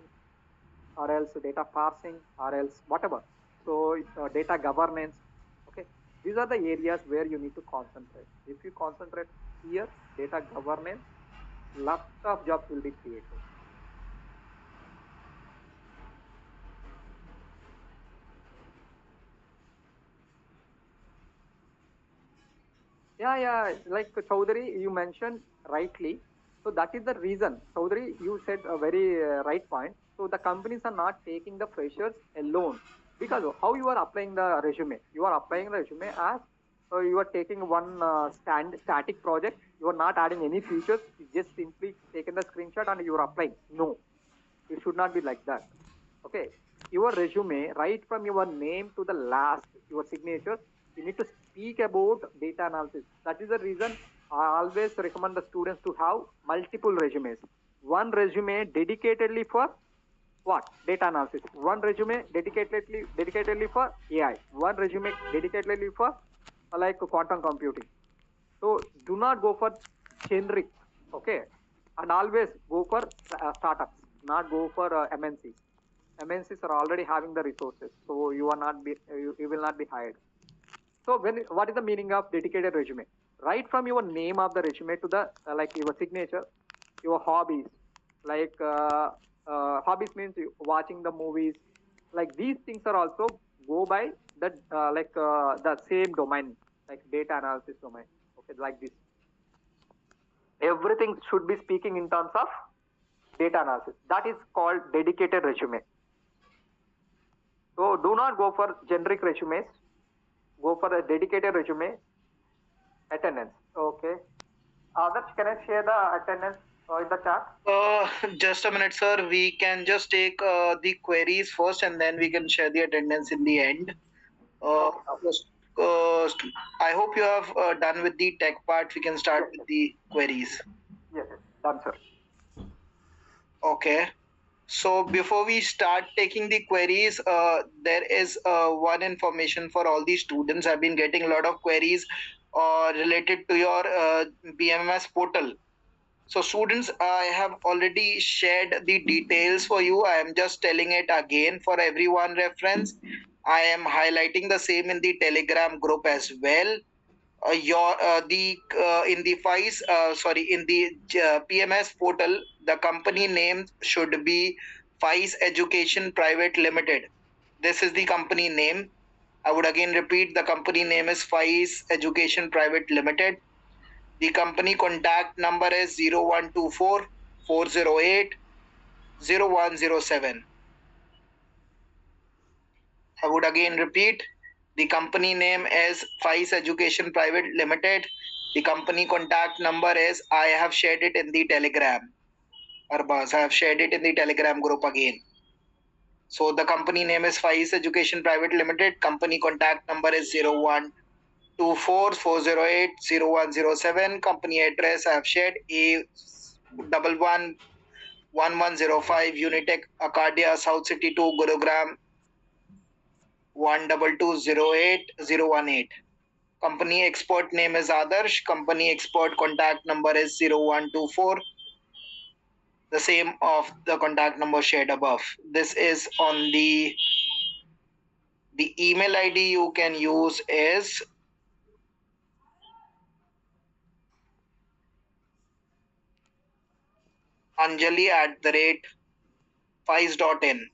or else data parsing, or else whatever. So data governance, okay. These are the areas where you need to concentrate. If you concentrate here, data governance, lots of jobs will be created. Yeah. Like Chaudhary, you mentioned rightly. So that is the reason. Chaudhary, you said a very right point. So the companies are not taking the freshers alone because how you are applying the resume? You are applying the resume as you are taking one static project. You are not adding any features. You just simply taken the screenshot and you are applying. No, it should not be like that. Okay, your resume, right from your name to the last, your signature, you need to speak about data analysis. That is the reason I always recommend the students to have multiple resumes. One resume dedicatedly for what? Data analysis. One resume dedicatedly for AI. One resume dedicatedly for like quantum computing. So do not go for generic, okay, and always go for startups, not go for MNCs. MNCs are already having the resources, so you will not be hired. So what is the meaning of dedicated resume? Right from your name of the resume to the like your signature, your hobbies, like hobbies means watching the movies. Like these things are also go by the same domain, like data analysis domain. Okay, like this. Everything should be speaking in terms of data analysis. That is called dedicated resume. So do not go for generic resumes. Go for a dedicated resume. Attendance. Okay. Others, can I share the attendance in the chat? Just a minute, sir. We can just take the queries first, and then we can share the attendance in the end. Just, I hope you have done with the tech part. We can start with the queries. Yes, done, sir. Okay. So before we start taking the queries, there is one information for all the students. I've been getting a lot of queries related to your BMS portal. So students, I have already shared the details for you. I am just telling it again for everyone reference. I am highlighting the same in the Telegram group as well. Your the in the FICE, in the PMS portal, the company name should be FICE Education Private Limited. This is the company name. I would again repeat, the company name is FAIS Education Private Limited. The company contact number is 0124 408 0107. I would again repeat, the company name is FAIS Education Private Limited. The company contact number is, I have shared it in the Telegram. Arbaz, I have shared it in the Telegram group again. So the company name is FAIS Education Private Limited. Company contact number is 0124 408 0107. Company address I have shared, A11 1105 Unitech Arcadia South City 2 Gurugram 12208 Company expert name is Adarsh. Company expert contact number is 0124. The same of the contact number shared above. This is on the email ID you can use is anjali@fais.in.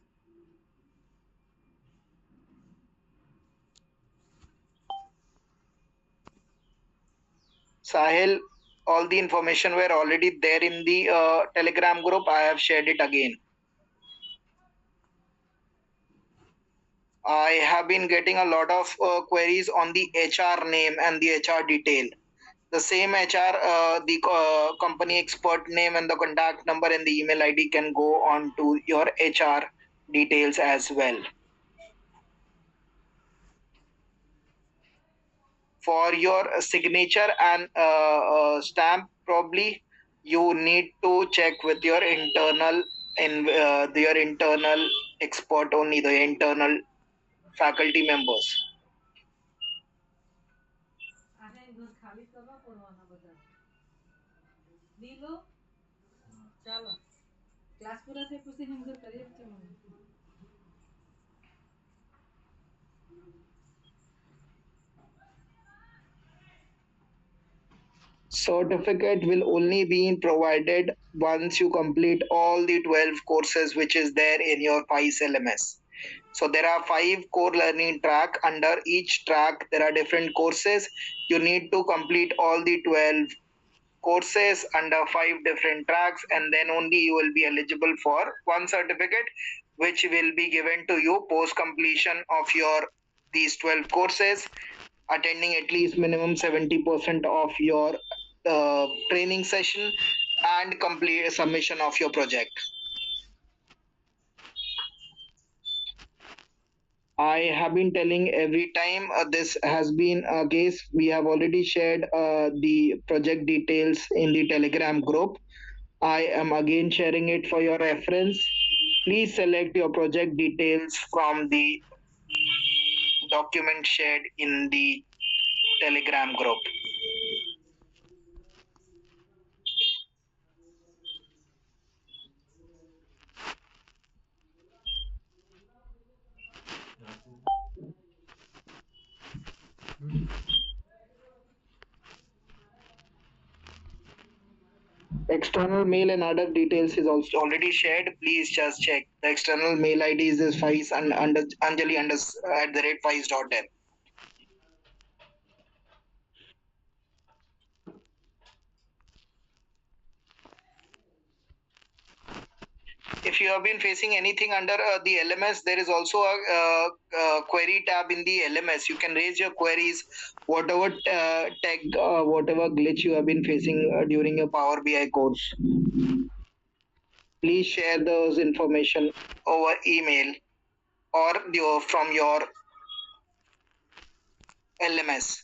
Sahil, all the information were already there in the Telegram group. I have shared it again. I have been getting a lot of queries on the HR name and the HR detail. The same HR, the company expert name and the contact number and the email ID can go on to your HR details as well. For your signature and stamp, probably you need to check with your internal your internal expert only, the internal faculty members. Certificate will only be provided once you complete all the 12 courses which is there in your FAIS LMS. So there are 5 core learning track. Under each track there are different courses. You need to complete all the 12 courses under 5 different tracks, and then only you will be eligible for one certificate which will be given to you post completion of your these 12 courses, attending at least minimum 70% of your training session and complete submission of your project. I have been telling every time this has been a case. We have already shared the project details in the Telegram group. I am again sharing it for your reference. Please select your project details from the document shared in the Telegram group. External mail and other details is also already shared. Please just check. The external mail ID is FAIS and under Anjali under @FAIS.in. If you have been facing anything under the LMS, there is also a query tab in the LMS. You can raise your queries, whatever tech, whatever glitch you have been facing during your Power BI course. Please share those information over email or from your LMS.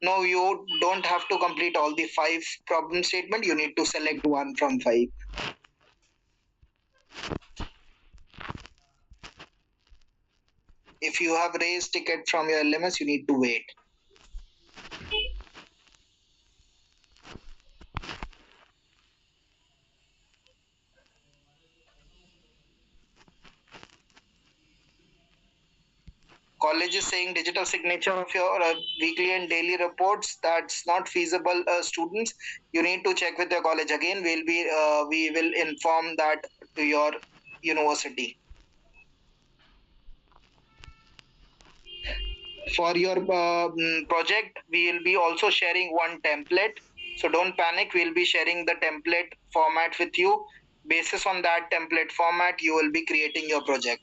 No, you don't have to complete all the 5 problem statement. You need to select one from 5. If you have raised ticket from your LMS, you need to wait. College is saying digital signature of your weekly and daily reports. That's not feasible, students. You need to check with your college again. We will inform that to your university. For your project, we will be also sharing one template. So don't panic. We'll be sharing the template format with you. Basis on that template format, you will be creating your project.